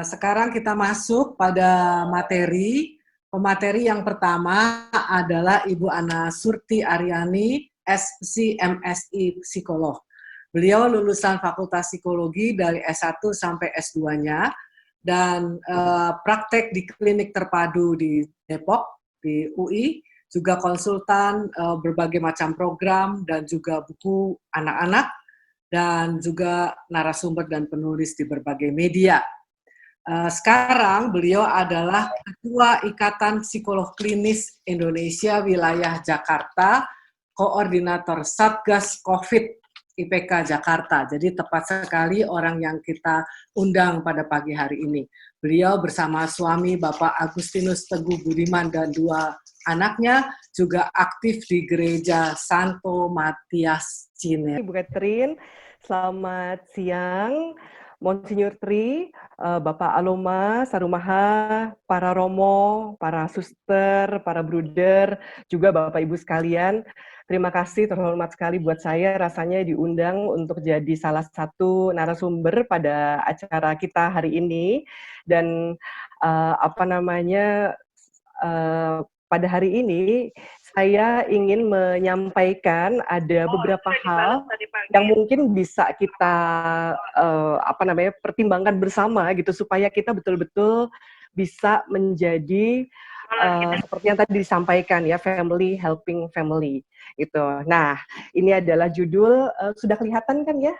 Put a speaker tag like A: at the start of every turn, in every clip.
A: Sekarang kita masuk pada materi. Pemateri yang pertama adalah Ibu Ana Surti Aryani, SC MSI Psikolog. Beliau lulusan Fakultas Psikologi dari S1 sampai S2-nya dan praktek di klinik terpadu di Depok, di UI, juga konsultan berbagai macam program dan juga buku anak-anak, dan juga narasumber dan penulis di berbagai media. Sekarang beliau adalah Ketua Ikatan Psikolog Klinis Indonesia Wilayah Jakarta, Koordinator Satgas COVID IPK Jakarta. Jadi tepat sekali orang yang kita undang pada pagi hari ini. Beliau bersama suami Bapak Agustinus Teguh Budiman dan 2 anaknya juga aktif di Gereja Santo Matias Cine.
B: Ibu Catherine, selamat siang. Monsinyur Tri, Bapak Aloma, Sarumaha, para Romo, para suster, para bruder, juga Bapak Ibu sekalian. Terima kasih, terhormat sekali buat saya rasanya diundang untuk jadi salah satu narasumber pada acara kita hari ini. Dan pada hari ini saya ingin menyampaikan ada beberapa hal yang mungkin bisa kita pertimbangkan bersama gitu supaya kita betul-betul bisa menjadi seperti yang tadi disampaikan ya, family helping family gitu. Nah, ini adalah judul, sudah kelihatan kan ya?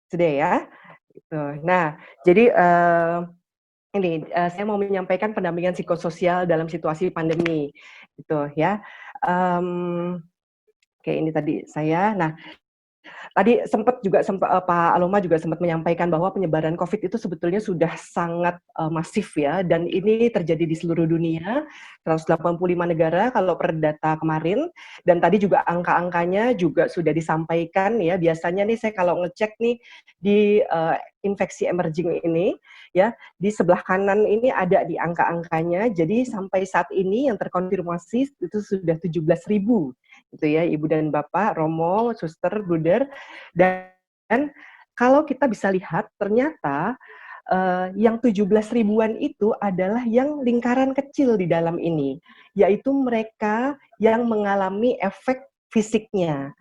B: Sudah ya? Gitu. Nah, jadi ini saya mau menyampaikan pendampingan psikososial dalam situasi pandemi, gitu ya. Oke, ini tadi saya. Nah, tadi Pak Aloma juga sempat menyampaikan bahwa penyebaran COVID itu sebetulnya sudah sangat masif ya, dan ini terjadi di seluruh dunia, 185 negara kalau per data kemarin, dan tadi juga angka-angkanya juga sudah disampaikan ya. Biasanya nih saya kalau ngecek nih di infeksi emerging ini ya, di sebelah kanan ini ada di angka-angkanya. Jadi sampai saat ini yang terkonfirmasi itu sudah 17.000 gitu ya, Ibu dan Bapak, Romo, Suster, Bruder. Dan kalau kita bisa lihat ternyata yang 17 ribuan itu adalah yang lingkaran kecil di dalam ini, yaitu mereka yang mengalami efek fisiknya.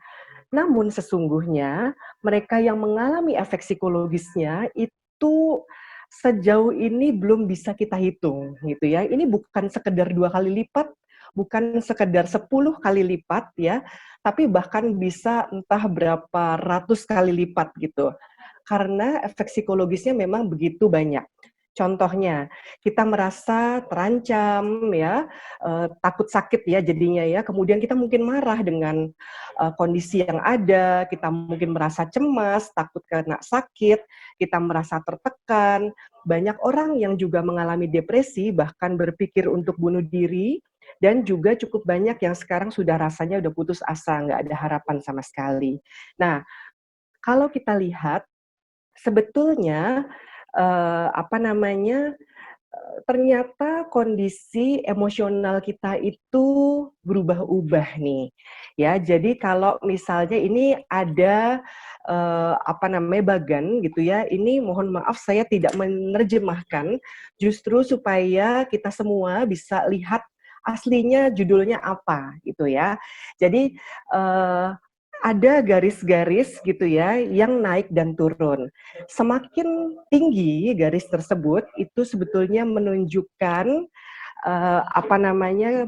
B: Namun sesungguhnya mereka yang mengalami efek psikologisnya itu sejauh ini belum bisa kita hitung gitu ya. Ini bukan sekedar 2 kali lipat, bukan sekedar 10 kali lipat ya, tapi bahkan bisa entah berapa ratus kali lipat gitu. Karena efek psikologisnya memang begitu banyak. Contohnya, kita merasa terancam ya, takut sakit ya jadinya ya. Kemudian kita mungkin marah dengan kondisi yang ada, kita mungkin merasa cemas, takut kena sakit, kita merasa tertekan. Banyak orang yang juga mengalami depresi, bahkan berpikir untuk bunuh diri, dan juga cukup banyak yang sekarang sudah rasanya udah putus asa, nggak ada harapan sama sekali. Nah, kalau kita lihat, sebetulnya ternyata kondisi emosional kita itu berubah-ubah nih. Ya, jadi kalau misalnya ini ada bagan gitu ya. Ini mohon maaf saya tidak menerjemahkan, justru supaya kita semua bisa lihat aslinya judulnya apa gitu ya. Jadi ada garis-garis gitu ya yang naik dan turun. Semakin tinggi garis tersebut itu sebetulnya menunjukkan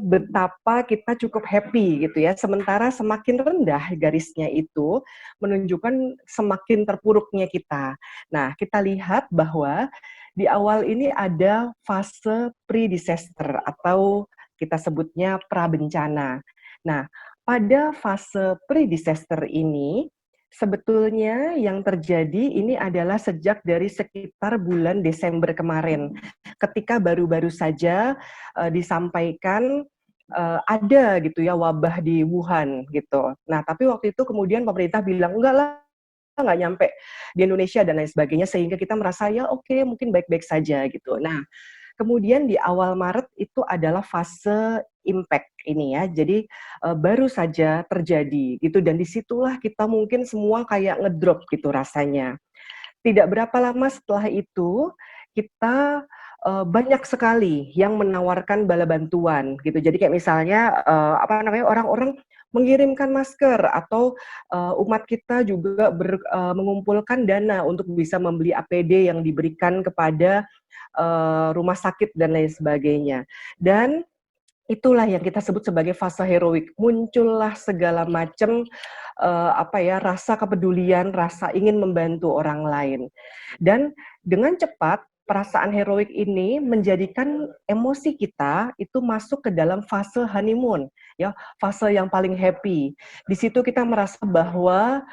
B: betapa kita cukup happy gitu ya. Sementara semakin rendah garisnya itu menunjukkan semakin terpuruknya kita. Nah, kita lihat bahwa di awal ini ada fase pre-disaster atau kita sebutnya prabencana. Nah, pada fase pre-disaster ini, sebetulnya yang terjadi ini adalah sejak dari sekitar bulan Desember kemarin, ketika baru-baru saja disampaikan ada gitu ya wabah di Wuhan gitu. Nah, tapi waktu itu kemudian pemerintah bilang enggak lah, nggak nyampe di Indonesia dan lain sebagainya, sehingga kita merasa ya oke, mungkin baik-baik saja gitu. Nah, kemudian di awal Maret itu adalah fase impact ini ya, jadi baru saja terjadi gitu, dan disitulah kita mungkin semua kayak ngedrop gitu rasanya. tidak berapa lama setelah itu kita banyak sekali yang menawarkan bala bantuan gitu. Jadi kayak misalnya orang-orang mengirimkan masker atau umat kita juga mengumpulkan dana untuk bisa membeli APD yang diberikan kepada rumah sakit dan lain sebagainya. Dan itulah yang kita sebut sebagai fase heroik. Muncullah segala macam rasa kepedulian, rasa ingin membantu orang lain. Dan dengan cepat perasaan heroik ini menjadikan emosi kita itu masuk ke dalam fase honeymoon, ya, fase yang paling happy. Di situ kita merasa bahwa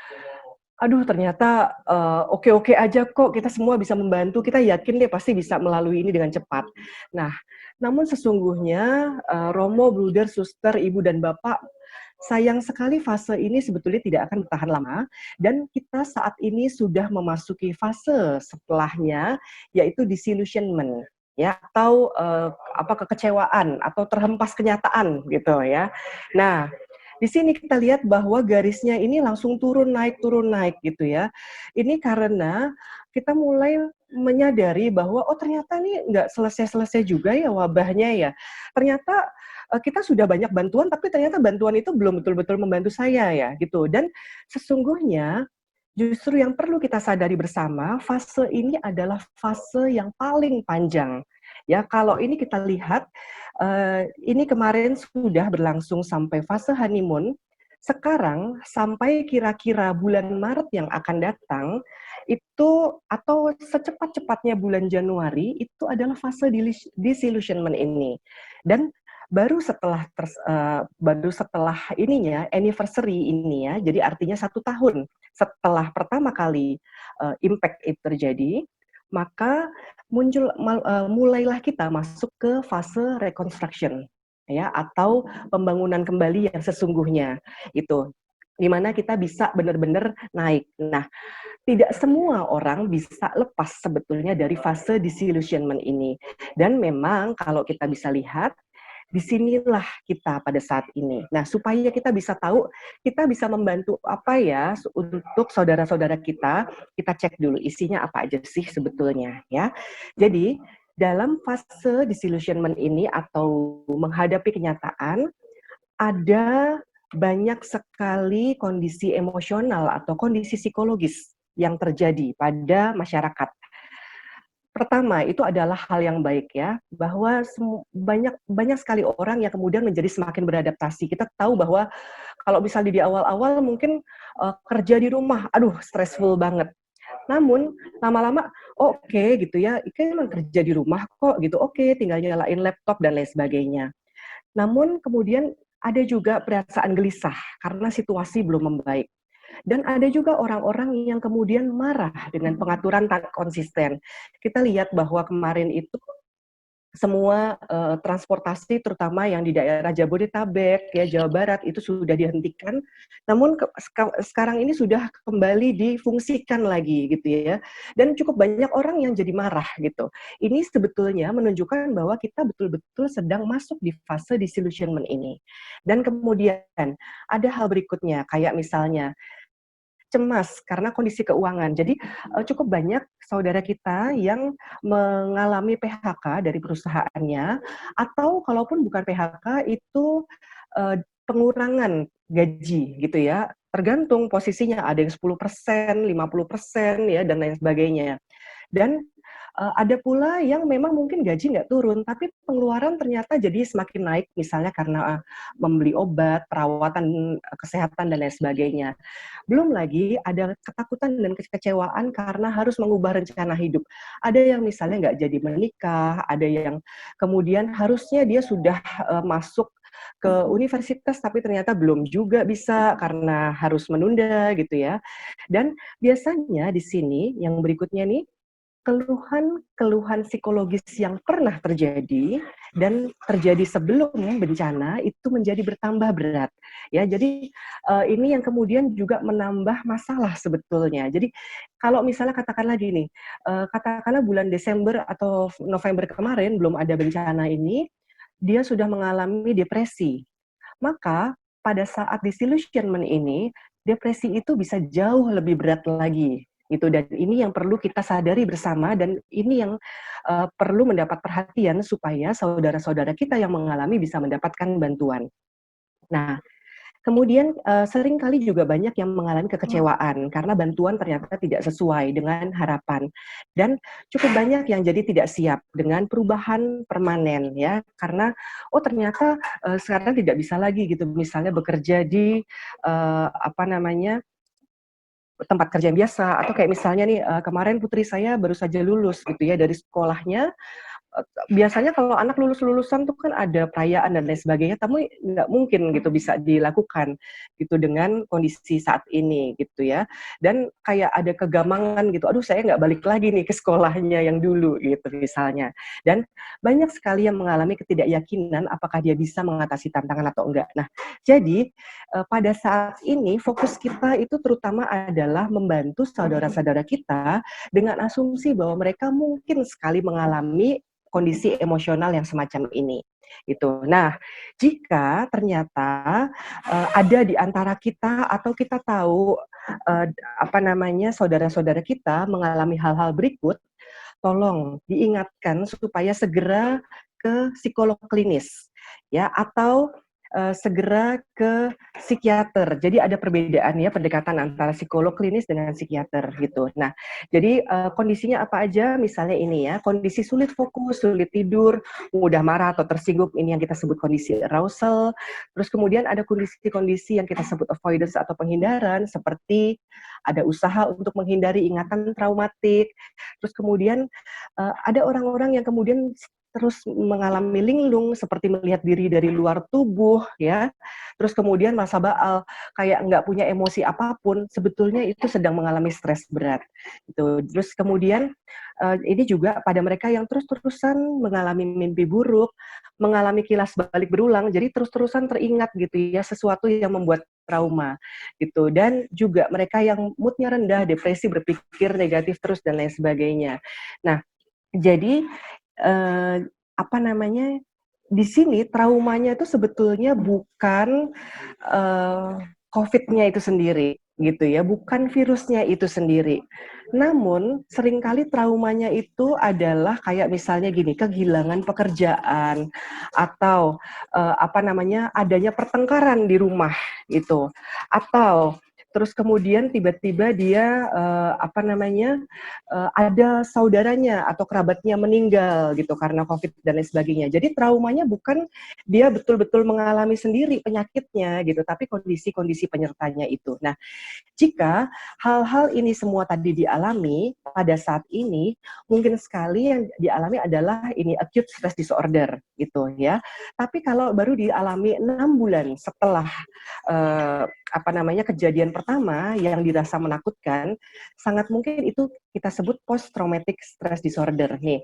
B: aduh ternyata oke-oke aja kok, kita semua bisa membantu, kita yakin deh pasti bisa melalui ini dengan cepat. Nah, namun sesungguhnya Romo, Bruder, Suster, Ibu dan Bapak, sayang sekali fase ini sebetulnya tidak akan bertahan lama dan kita saat ini sudah memasuki fase setelahnya yaitu disillusionment ya atau kekecewaan atau terhempas kenyataan gitu ya. Nah, di sini kita lihat bahwa garisnya ini langsung turun naik gitu ya. Ini karena kita mulai menyadari bahwa oh ternyata ini nggak selesai-selesai juga ya wabahnya ya. Ternyata kita sudah banyak bantuan tapi ternyata bantuan itu belum betul-betul membantu saya ya gitu. Dan sesungguhnya justru yang perlu kita sadari bersama, fase ini adalah fase yang paling panjang. Ya, kalau ini kita lihat, ini kemarin sudah berlangsung sampai fase honeymoon, sekarang sampai kira-kira bulan Maret yang akan datang, itu atau secepat-cepatnya bulan Januari, itu adalah fase disillusionment ini. Dan baru setelah ininya, anniversary ini ya, jadi artinya 1 tahun setelah pertama kali impact itu terjadi, maka mulailah kita masuk ke fase reconstruction ya atau pembangunan kembali yang sesungguhnya itu di mana kita bisa benar-benar naik. Nah, tidak semua orang bisa lepas sebetulnya dari fase disillusionment ini. Dan memang kalau kita bisa lihat disinilah kita pada saat ini. Nah, supaya kita bisa tahu, kita bisa membantu apa ya untuk saudara-saudara kita cek dulu isinya apa aja sih sebetulnya ya. Jadi, dalam fase disillusionment ini atau menghadapi kenyataan, ada banyak sekali kondisi emosional atau kondisi psikologis yang terjadi pada masyarakat. Pertama, itu adalah hal yang baik ya, bahwa banyak sekali orang yang kemudian menjadi semakin beradaptasi. Kita tahu bahwa kalau misalnya di awal-awal mungkin kerja di rumah, aduh stressful banget. Namun lama-lama oke gitu ya, kan emang kerja di rumah kok gitu, oke tinggal nyalain laptop dan lain sebagainya. Namun kemudian ada juga perasaan gelisah karena situasi belum membaik. Dan ada juga orang-orang yang kemudian marah dengan pengaturan tak konsisten. Kita lihat bahwa kemarin itu semua transportasi terutama yang di daerah Jabodetabek, ya Jawa Barat itu sudah dihentikan. Namun sekarang ini sudah kembali difungsikan lagi gitu ya. Dan cukup banyak orang yang jadi marah gitu. Ini sebetulnya menunjukkan bahwa kita betul-betul sedang masuk di fase disillusionment ini. Dan kemudian ada hal berikutnya kayak misalnya cemas karena kondisi keuangan. Jadi cukup banyak saudara kita yang mengalami PHK dari perusahaannya atau kalaupun bukan PHK itu pengurangan gaji gitu ya. Tergantung posisinya, ada yang 10%, 50% ya dan lain sebagainya. Dan ada pula yang memang mungkin gaji nggak turun, tapi pengeluaran ternyata jadi semakin naik, misalnya karena membeli obat, perawatan kesehatan, dan lain sebagainya. Belum lagi ada ketakutan dan kekecewaan karena harus mengubah rencana hidup. Ada yang misalnya nggak jadi menikah, ada yang kemudian harusnya dia sudah masuk ke universitas tapi ternyata belum juga bisa karena harus menunda gitu ya. Dan biasanya di sini yang berikutnya nih keluhan-keluhan psikologis yang pernah terjadi dan terjadi sebelum bencana itu menjadi bertambah berat. Ya, jadi ini yang kemudian juga menambah masalah sebetulnya. Jadi kalau misalnya katakanlah gini, katakanlah bulan Desember atau November kemarin belum ada bencana ini, dia sudah mengalami depresi. Maka pada saat disillusionment ini, depresi itu bisa jauh lebih berat lagi gitu. Dan ini yang perlu kita sadari bersama, dan ini yang perlu mendapat perhatian supaya saudara-saudara kita yang mengalami bisa mendapatkan bantuan. Nah, kemudian seringkali juga banyak yang mengalami kekecewaan karena bantuan ternyata tidak sesuai dengan harapan, dan cukup banyak yang jadi tidak siap dengan perubahan permanen ya, karena oh ternyata sekarang tidak bisa lagi gitu misalnya bekerja di apa namanya, tempat kerja yang biasa, atau kayak misalnya nih kemarin putri saya baru saja lulus gitu ya dari sekolahnya. Biasanya kalau anak lulus-lulusan tuh kan ada perayaan dan lain sebagainya, tapi nggak mungkin gitu bisa dilakukan gitu dengan kondisi saat ini gitu ya. Dan kayak ada kegamangan gitu, aduh saya nggak balik lagi nih ke sekolahnya yang dulu gitu misalnya. Dan banyak sekali yang mengalami ketidakyakinan apakah dia bisa mengatasi tantangan atau enggak. Nah, jadi pada saat ini fokus kita itu terutama adalah membantu saudara-saudara kita dengan asumsi bahwa mereka mungkin sekali mengalami kondisi emosional yang semacam ini gitu. Nah, jika ternyata ada di antara kita atau kita tahu apa namanya saudara-saudara kita mengalami hal-hal berikut, tolong diingatkan supaya segera ke psikolog klinis ya, atau segera ke psikiater. Jadi ada perbedaan ya pendekatan antara psikolog klinis dengan psikiater gitu. Nah, jadi kondisinya apa aja? Misalnya ini ya, kondisi sulit fokus, sulit tidur, mudah marah atau tersinggung, ini yang kita sebut kondisi arousal. Terus kemudian ada kondisi-kondisi yang kita sebut avoidance atau penghindaran, seperti ada usaha untuk menghindari ingatan traumatik. Terus kemudian ada orang-orang yang kemudian terus mengalami linglung seperti melihat diri dari luar tubuh ya, terus kemudian merasa baal, kayak nggak punya emosi apapun, sebetulnya itu sedang mengalami stres berat gitu. Terus kemudian ini juga pada mereka yang terus-terusan mengalami mimpi buruk, mengalami kilas balik berulang, jadi terus-terusan teringat gitu ya sesuatu yang membuat trauma gitu. Dan juga mereka yang moodnya rendah, depresi, berpikir negatif terus dan lain sebagainya. Nah, jadi apa namanya, di sini traumanya itu sebetulnya bukan COVID-nya itu sendiri gitu ya, bukan virusnya itu sendiri. Namun seringkali traumanya itu adalah kayak misalnya gini, kehilangan pekerjaan atau apa namanya, adanya pertengkaran di rumah gitu, atau terus kemudian tiba-tiba dia apa namanya, ada saudaranya atau kerabatnya meninggal gitu karena COVID dan lain sebagainya. Jadi traumanya bukan dia betul-betul mengalami sendiri penyakitnya gitu, tapi kondisi-kondisi penyertanya itu. Nah, jika hal-hal ini semua tadi dialami pada saat ini, mungkin sekali yang dialami adalah ini acute stress disorder gitu ya. Tapi kalau baru dialami 6 bulan setelah apa namanya, kejadian pertama yang dirasa menakutkan, sangat mungkin itu kita sebut post traumatic stress disorder nih.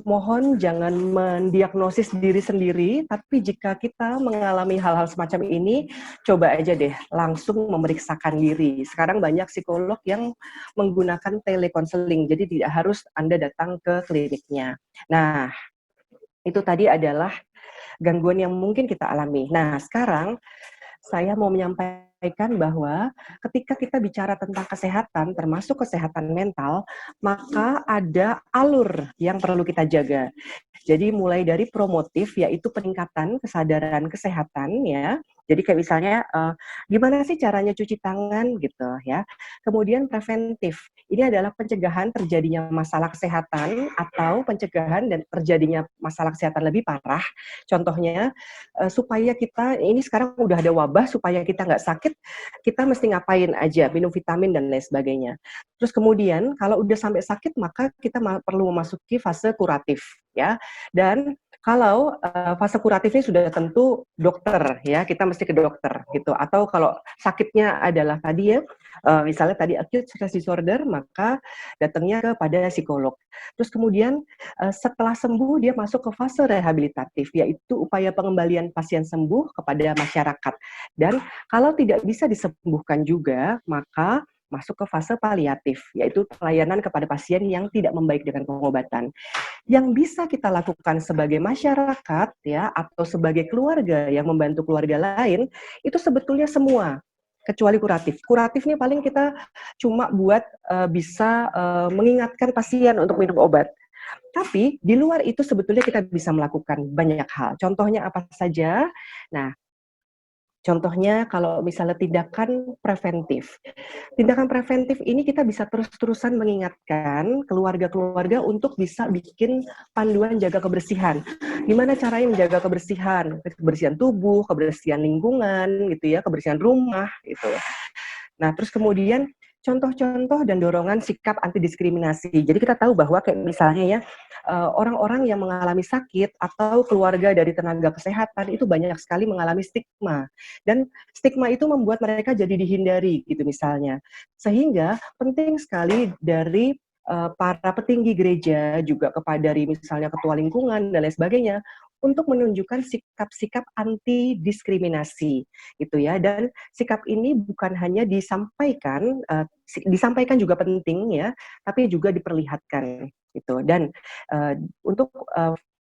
B: Mohon jangan mendiagnosis diri sendiri, tapi jika kita mengalami hal-hal semacam ini, coba aja deh langsung memeriksakan diri. Sekarang banyak psikolog yang menggunakan telekonseling, jadi tidak harus Anda datang ke kliniknya. Nah, itu tadi adalah gangguan yang mungkin kita alami. Nah, sekarang saya mau menyampaikan bahwa ketika kita bicara tentang kesehatan, termasuk kesehatan mental, maka ada alur yang perlu kita jaga. Jadi mulai dari promotif, yaitu peningkatan kesadaran kesehatan ya. Jadi kayak misalnya gimana sih caranya cuci tangan gitu ya. Kemudian preventif, ini adalah pencegahan terjadinya masalah kesehatan atau pencegahan dan terjadinya masalah kesehatan lebih parah. Contohnya supaya kita, ini sekarang udah ada wabah, supaya kita nggak sakit, kita mesti ngapain aja, minum vitamin dan lain sebagainya. Terus kemudian kalau udah sampai sakit, maka kita perlu memasuki fase kuratif ya. Dan kalau fase kuratif ini sudah tentu dokter ya, kita mesti ke dokter gitu. Atau kalau sakitnya adalah tadi ya, misalnya tadi acute stress disorder, maka datangnya kepada psikolog. Terus kemudian setelah sembuh dia masuk ke fase rehabilitatif, yaitu upaya pengembalian pasien sembuh kepada masyarakat. Dan kalau tidak bisa disembuhkan juga, maka masuk ke fase paliatif, yaitu pelayanan kepada pasien yang tidak membaik dengan pengobatan. Yang bisa kita lakukan sebagai masyarakat ya, atau sebagai keluarga yang membantu keluarga lain, itu sebetulnya semua. kecuali kuratif. Kuratifnya paling kita cuma buat bisa mengingatkan pasien untuk minum obat. Tapi di luar itu sebetulnya kita bisa melakukan banyak hal. Contohnya apa saja? Nah, contohnya kalau misalnya tindakan preventif. Tindakan preventif ini kita bisa terus-terusan mengingatkan keluarga-keluarga untuk bisa bikin panduan jaga kebersihan. Gimana caranya menjaga kebersihan? Kebersihan tubuh, kebersihan lingkungan, gitu ya, kebersihan rumah, gitu. Nah, terus kemudian contoh-contoh dan dorongan sikap anti diskriminasi. Jadi kita tahu bahwa kayak misalnya ya, orang-orang yang mengalami sakit atau keluarga dari tenaga kesehatan itu banyak sekali mengalami stigma. Dan stigma itu membuat mereka jadi dihindari gitu misalnya. Sehingga penting sekali dari para petinggi gereja juga kepada dari misalnya ketua lingkungan dan lain sebagainya untuk menunjukkan sikap-sikap anti diskriminasi gitu ya. Dan sikap ini bukan hanya disampaikan, disampaikan juga penting ya, tapi juga diperlihatkan gitu. Dan untuk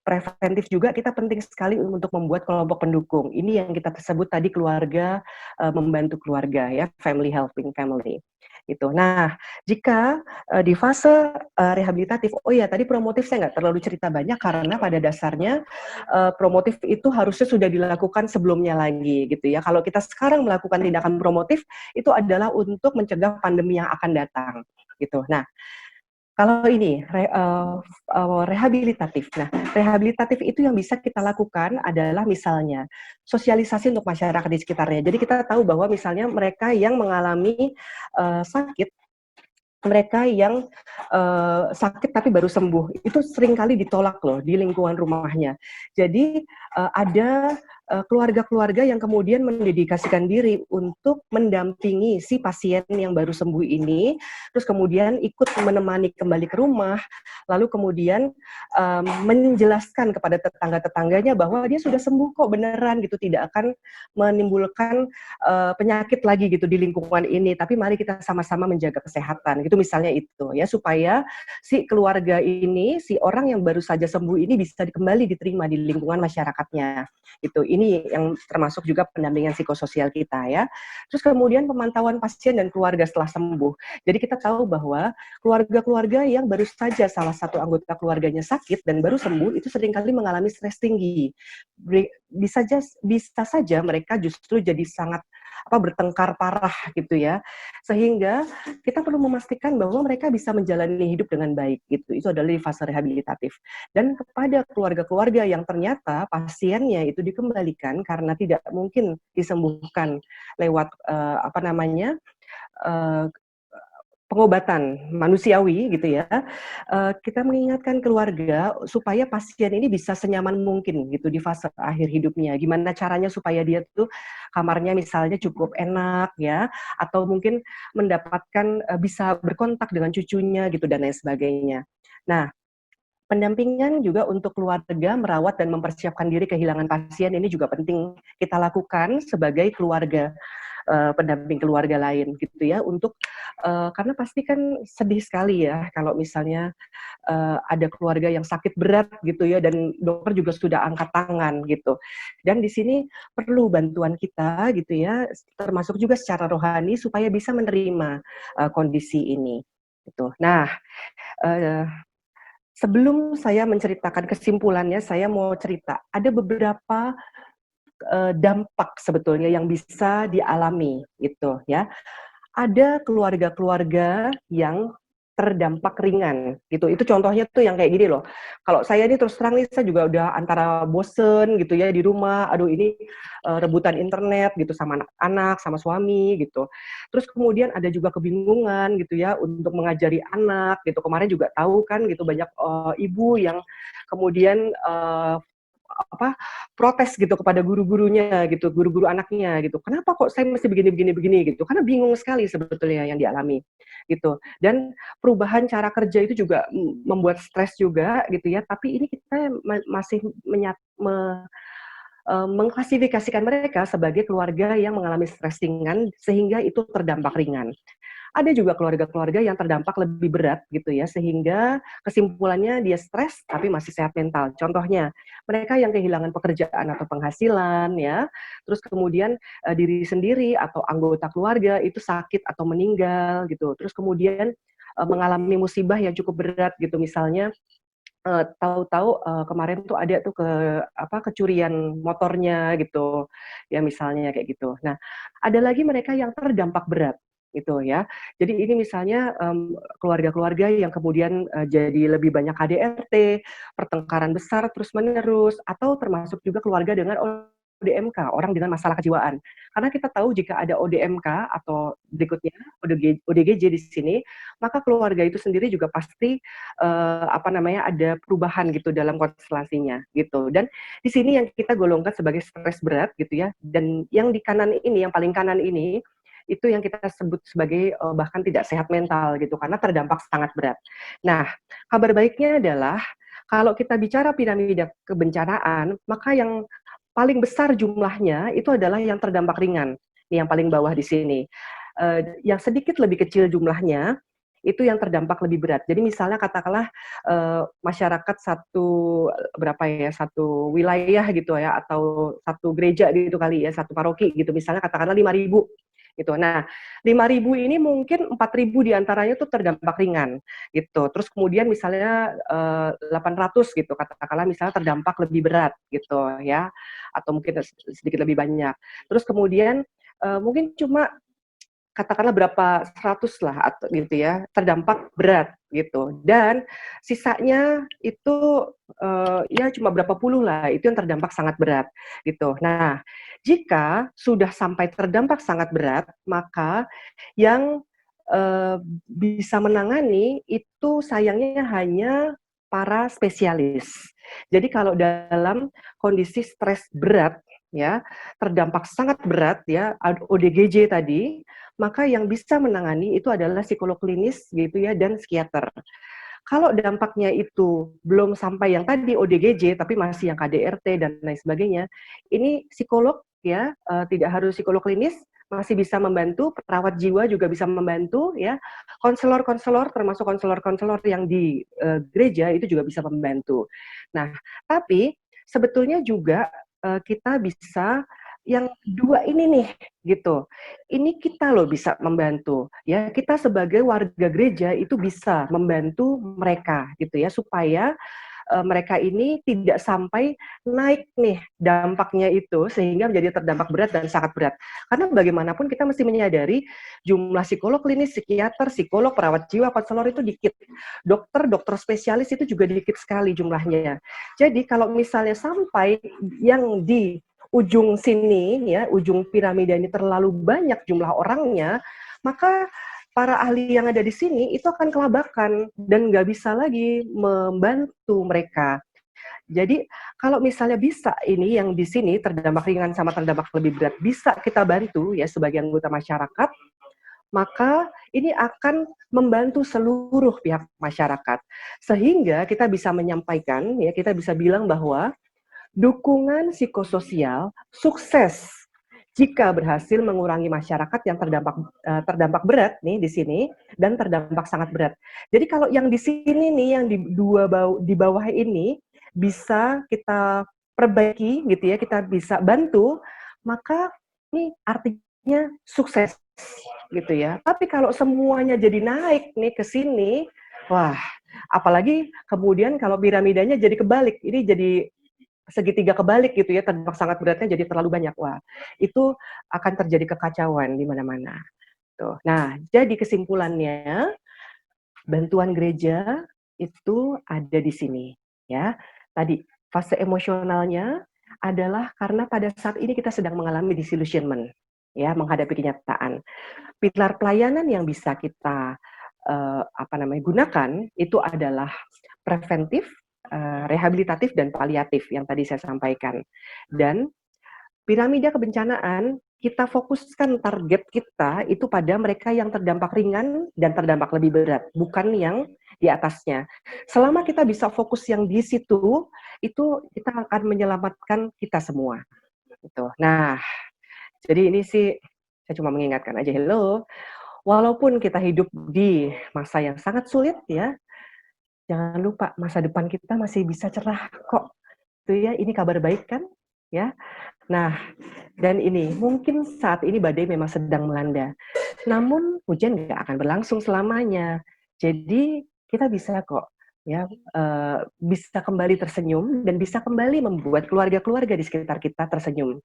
B: preventif juga kita penting sekali untuk membuat kelompok pendukung. Ini yang kita sebut tadi keluarga membantu keluarga ya, family helping family. Gitu. Nah, jika di fase rehabilitatif, oh ya tadi promotif saya nggak terlalu cerita banyak karena pada dasarnya promotif itu harusnya sudah dilakukan sebelumnya lagi gitu ya. Kalau kita sekarang melakukan tindakan promotif itu adalah untuk mencegah pandemi yang akan datang gitu. Nah, kalau ini rehabilitatif. Nah, rehabilitatif itu yang bisa kita lakukan adalah misalnya sosialisasi untuk masyarakat di sekitarnya. Jadi kita tahu bahwa misalnya mereka yang mengalami sakit, mereka yang sakit tapi baru sembuh, itu seringkali ditolak loh di lingkungan rumahnya. Jadi ada keluarga-keluarga yang kemudian mendedikasikan diri untuk mendampingi si pasien yang baru sembuh ini, terus kemudian ikut menemani kembali ke rumah, lalu kemudian menjelaskan kepada tetangga-tetangganya bahwa dia sudah sembuh kok beneran gitu, tidak akan menimbulkan penyakit lagi gitu di lingkungan ini, tapi mari kita sama-sama menjaga kesehatan gitu misalnya itu ya, supaya si keluarga ini, si orang yang baru saja sembuh ini bisa kembali diterima di lingkungan masyarakatnya gitu. Ini yang termasuk juga pendampingan psikososial kita ya. Terus kemudian pemantauan pasien dan keluarga setelah sembuh. Jadi kita tahu bahwa keluarga-keluarga yang baru saja salah satu anggota keluarganya sakit dan baru sembuh itu seringkali mengalami stres tinggi. Bisa saja mereka justru jadi sangat bertengkar parah gitu ya, sehingga kita perlu memastikan bahwa mereka bisa menjalani hidup dengan baik gitu. Itu adalah di fase rehabilitatif. Dan kepada keluarga-keluarga yang ternyata pasiennya itu dikembalikan karena tidak mungkin disembuhkan lewat pengobatan manusiawi gitu ya, kita mengingatkan keluarga supaya pasien ini bisa senyaman mungkin gitu di fase akhir hidupnya. Gimana caranya supaya dia tuh kamarnya misalnya cukup enak ya, atau mungkin mendapatkan bisa berkontak dengan cucunya gitu dan lain sebagainya. Nah, pendampingan juga untuk keluarga merawat dan mempersiapkan diri kehilangan pasien ini juga penting kita lakukan sebagai keluarga, pendamping keluarga lain gitu ya, untuk karena pasti kan sedih sekali ya kalau misalnya ada keluarga yang sakit berat gitu ya, dan dokter juga sudah angkat tangan gitu. Dan di sini perlu bantuan kita gitu ya, termasuk juga secara rohani supaya bisa menerima kondisi ini gitu. Nah, uh, sebelum saya menceritakan kesimpulannya, saya mau cerita ada beberapa dampak sebetulnya yang bisa dialami gitu ya. Ada keluarga-keluarga yang terdampak ringan gitu. Itu contohnya tuh yang kayak gini loh. Kalau saya ini terus terang nih, saya juga udah antara bosen gitu ya di rumah. Aduh ini rebutan internet gitu sama anak-anak, sama suami gitu. Terus kemudian ada juga kebingungan gitu ya untuk mengajari anak gitu. Kemarin juga tahu kan gitu banyak ibu yang kemudian protes gitu kepada guru-gurunya gitu, guru-guru anaknya gitu. Kenapa kok saya mesti begini gitu? Karena bingung sekali sebetulnya yang dialami gitu. Dan perubahan cara kerja itu juga membuat stres juga gitu ya. Tapi ini kita masih mengklasifikasikan mereka sebagai keluarga yang mengalami stres ringan sehingga itu terdampak ringan. Ada juga keluarga-keluarga yang terdampak lebih berat gitu ya, sehingga kesimpulannya dia stres tapi masih sehat mental. Contohnya, mereka yang kehilangan pekerjaan atau penghasilan ya, terus kemudian diri sendiri atau anggota keluarga itu sakit atau meninggal gitu. Terus kemudian mengalami musibah yang cukup berat gitu, misalnya tahu-tahu kemarin tuh ada tuh kecurian motornya gitu, ya misalnya kayak gitu. Nah, ada lagi mereka yang terdampak berat gitu ya. Jadi ini misalnya keluarga-keluarga yang kemudian jadi lebih banyak KDRT, pertengkaran besar terus-menerus, atau termasuk juga keluarga dengan ODMK, orang dengan masalah kejiwaan. Karena kita tahu jika ada ODMK atau berikutnya ODGJ di sini, maka keluarga itu sendiri juga pasti ada perubahan gitu dalam konstelasinya gitu. Dan di sini yang kita golongkan sebagai stres berat gitu ya. Dan yang di kanan ini, yang paling kanan ini itu yang kita sebut sebagai bahkan tidak sehat mental gitu karena terdampak sangat berat. Nah, kabar baiknya adalah kalau kita bicara piramida kebencanaan, maka yang paling besar jumlahnya itu adalah yang terdampak ringan. Yang paling bawah di sini. Yang sedikit lebih kecil jumlahnya itu yang terdampak lebih berat. Jadi misalnya katakanlah masyarakat satu wilayah gitu ya, atau satu gereja gitu kali ya, satu paroki gitu, misalnya katakanlah 5.000 gitu. Nah, 5.000 ini mungkin 4.000 diantaranya tuh terdampak ringan gitu. Terus kemudian misalnya 800 gitu, katakanlah misalnya terdampak lebih berat gitu ya, atau mungkin sedikit lebih banyak. Terus kemudian mungkin cuma katakanlah berapa 100 lah atau gitu ya, terdampak berat gitu. Dan sisanya itu ya cuma berapa puluh lah, itu yang terdampak sangat berat gitu. Nah, jika sudah sampai terdampak sangat berat, maka yang bisa menangani itu sayangnya hanya para spesialis. Jadi kalau dalam kondisi stres berat ya, terdampak sangat berat ya, ODGJ tadi, maka yang bisa menangani itu adalah psikolog klinis gitu ya dan psikiater. Kalau dampaknya itu belum sampai yang tadi ODGJ tapi masih yang KDRT dan lain sebagainya, ini psikolog ya, tidak harus psikolog klinis, masih bisa membantu, perawat jiwa juga bisa membantu ya, konselor-konselor termasuk konselor-konselor yang di gereja itu juga bisa membantu. Nah, tapi sebetulnya juga kita bisa yang dua ini nih gitu. Ini kita loh bisa membantu ya. Kita sebagai warga gereja itu bisa membantu mereka gitu ya supaya mereka ini tidak sampai naik nih dampaknya itu sehingga menjadi terdampak berat dan sangat berat. Karena bagaimanapun kita mesti menyadari jumlah psikolog klinis, psikiater, psikolog, perawat jiwa, konselor itu dikit. Dokter spesialis itu juga dikit sekali jumlahnya. Jadi kalau misalnya sampai yang di ujung sini ya, ujung piramida ini terlalu banyak jumlah orangnya, maka para ahli yang ada di sini itu akan kelabakan dan nggak bisa lagi membantu mereka. Jadi kalau misalnya bisa ini yang di sini terdampak ringan sama terdampak lebih berat bisa kita bantu ya sebagai anggota masyarakat, maka ini akan membantu seluruh pihak masyarakat. Sehingga kita bisa menyampaikan ya, kita bisa bilang bahwa dukungan psikososial sukses jika berhasil mengurangi masyarakat yang terdampak berat nih di sini dan terdampak sangat berat. Jadi kalau yang di sini nih yang di bawah ini bisa kita perbaiki gitu ya, kita bisa bantu, maka ini artinya sukses gitu ya. Tapi kalau semuanya jadi naik nih ke sini, wah, apalagi kemudian kalau piramidanya jadi kebalik, ini jadi segitiga kebalik gitu ya, terdampak sangat beratnya jadi terlalu banyak. Wah, itu akan terjadi kekacauan di mana-mana. Tuh. Nah, jadi kesimpulannya bantuan gereja itu ada di sini ya. Tadi fase emosionalnya adalah karena pada saat ini kita sedang mengalami disillusionment ya, menghadapi kenyataan. Pilar pelayanan yang bisa kita gunakan itu adalah preventif, rehabilitatif dan paliatif yang tadi saya sampaikan. Dan piramida kebencanaan kita fokuskan target kita itu pada mereka yang terdampak ringan dan terdampak lebih berat, bukan yang di atasnya. Selama kita bisa fokus yang di situ, itu kita akan menyelamatkan kita semua. Gitu. Nah, jadi ini sih saya cuma mengingatkan aja, hello, walaupun kita hidup di masa yang sangat sulit ya, jangan lupa masa depan kita masih bisa cerah kok. Itu ya, ini kabar baik kan? Ya. Nah, dan ini mungkin saat ini badai memang sedang melanda. Namun hujan nggak akan berlangsung selamanya. Jadi kita bisa kok ya bisa kembali tersenyum dan bisa kembali membuat keluarga-keluarga di sekitar kita tersenyum.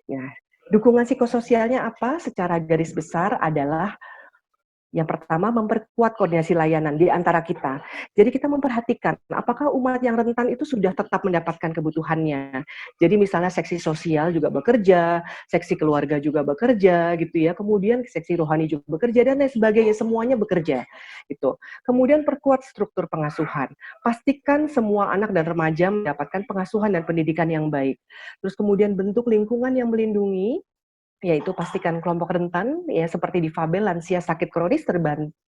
B: Ya, dukungan psikososialnya apa? Secara garis besar adalah yang pertama, memperkuat koordinasi layanan di antara kita. Jadi kita memperhatikan, apakah umat yang rentan itu sudah tetap mendapatkan kebutuhannya. Jadi misalnya seksi sosial juga bekerja, seksi keluarga juga bekerja, gitu ya. Kemudian seksi rohani juga bekerja dan lain sebagainya, semuanya bekerja. Gitu. Kemudian perkuat struktur pengasuhan. Pastikan semua anak dan remaja mendapatkan pengasuhan dan pendidikan yang baik. Terus kemudian bentuk lingkungan yang melindungi, yaitu pastikan kelompok rentan ya seperti difabel, lansia, sakit kronis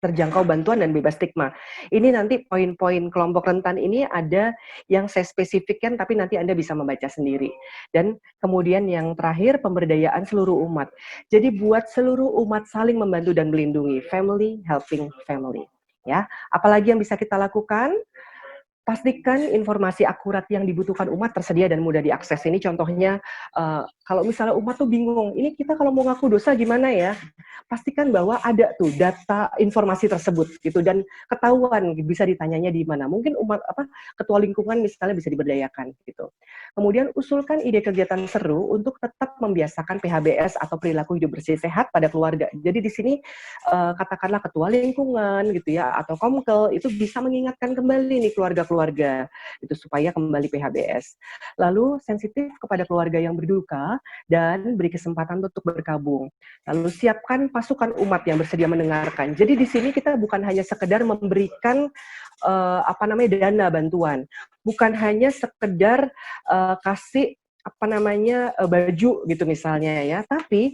B: terjangkau bantuan dan bebas stigma. Ini nanti poin-poin kelompok rentan ini ada yang saya spesifikkan tapi nanti Anda bisa membaca sendiri. Dan kemudian yang terakhir pemberdayaan seluruh umat. Jadi buat seluruh umat saling membantu dan melindungi, family helping family. Ya, apalagi yang bisa kita lakukan? Pastikan informasi akurat yang dibutuhkan umat tersedia dan mudah diakses. Ini contohnya, kalau misalnya umat tuh bingung, ini kita kalau mau ngaku dosa gimana ya? Pastikan bahwa ada tuh data informasi tersebut gitu dan ketahuan bisa ditanyanya di mana. Mungkin umat ketua lingkungan misalnya bisa diberdayakan gitu. Kemudian usulkan ide kegiatan seru untuk tetap membiasakan PHBS atau perilaku hidup bersih sehat pada keluarga. Jadi di sini katakanlah ketua lingkungan gitu ya atau komkel itu bisa mengingatkan kembali nih keluarga-keluarga itu supaya kembali PHBS. Lalu sensitif kepada keluarga yang berduka dan beri kesempatan untuk berkabung. Lalu siapkan pasukan umat yang bersedia mendengarkan. Jadi di sini kita bukan hanya sekedar memberikan dana bantuan, bukan hanya sekedar kasih baju gitu misalnya ya, tapi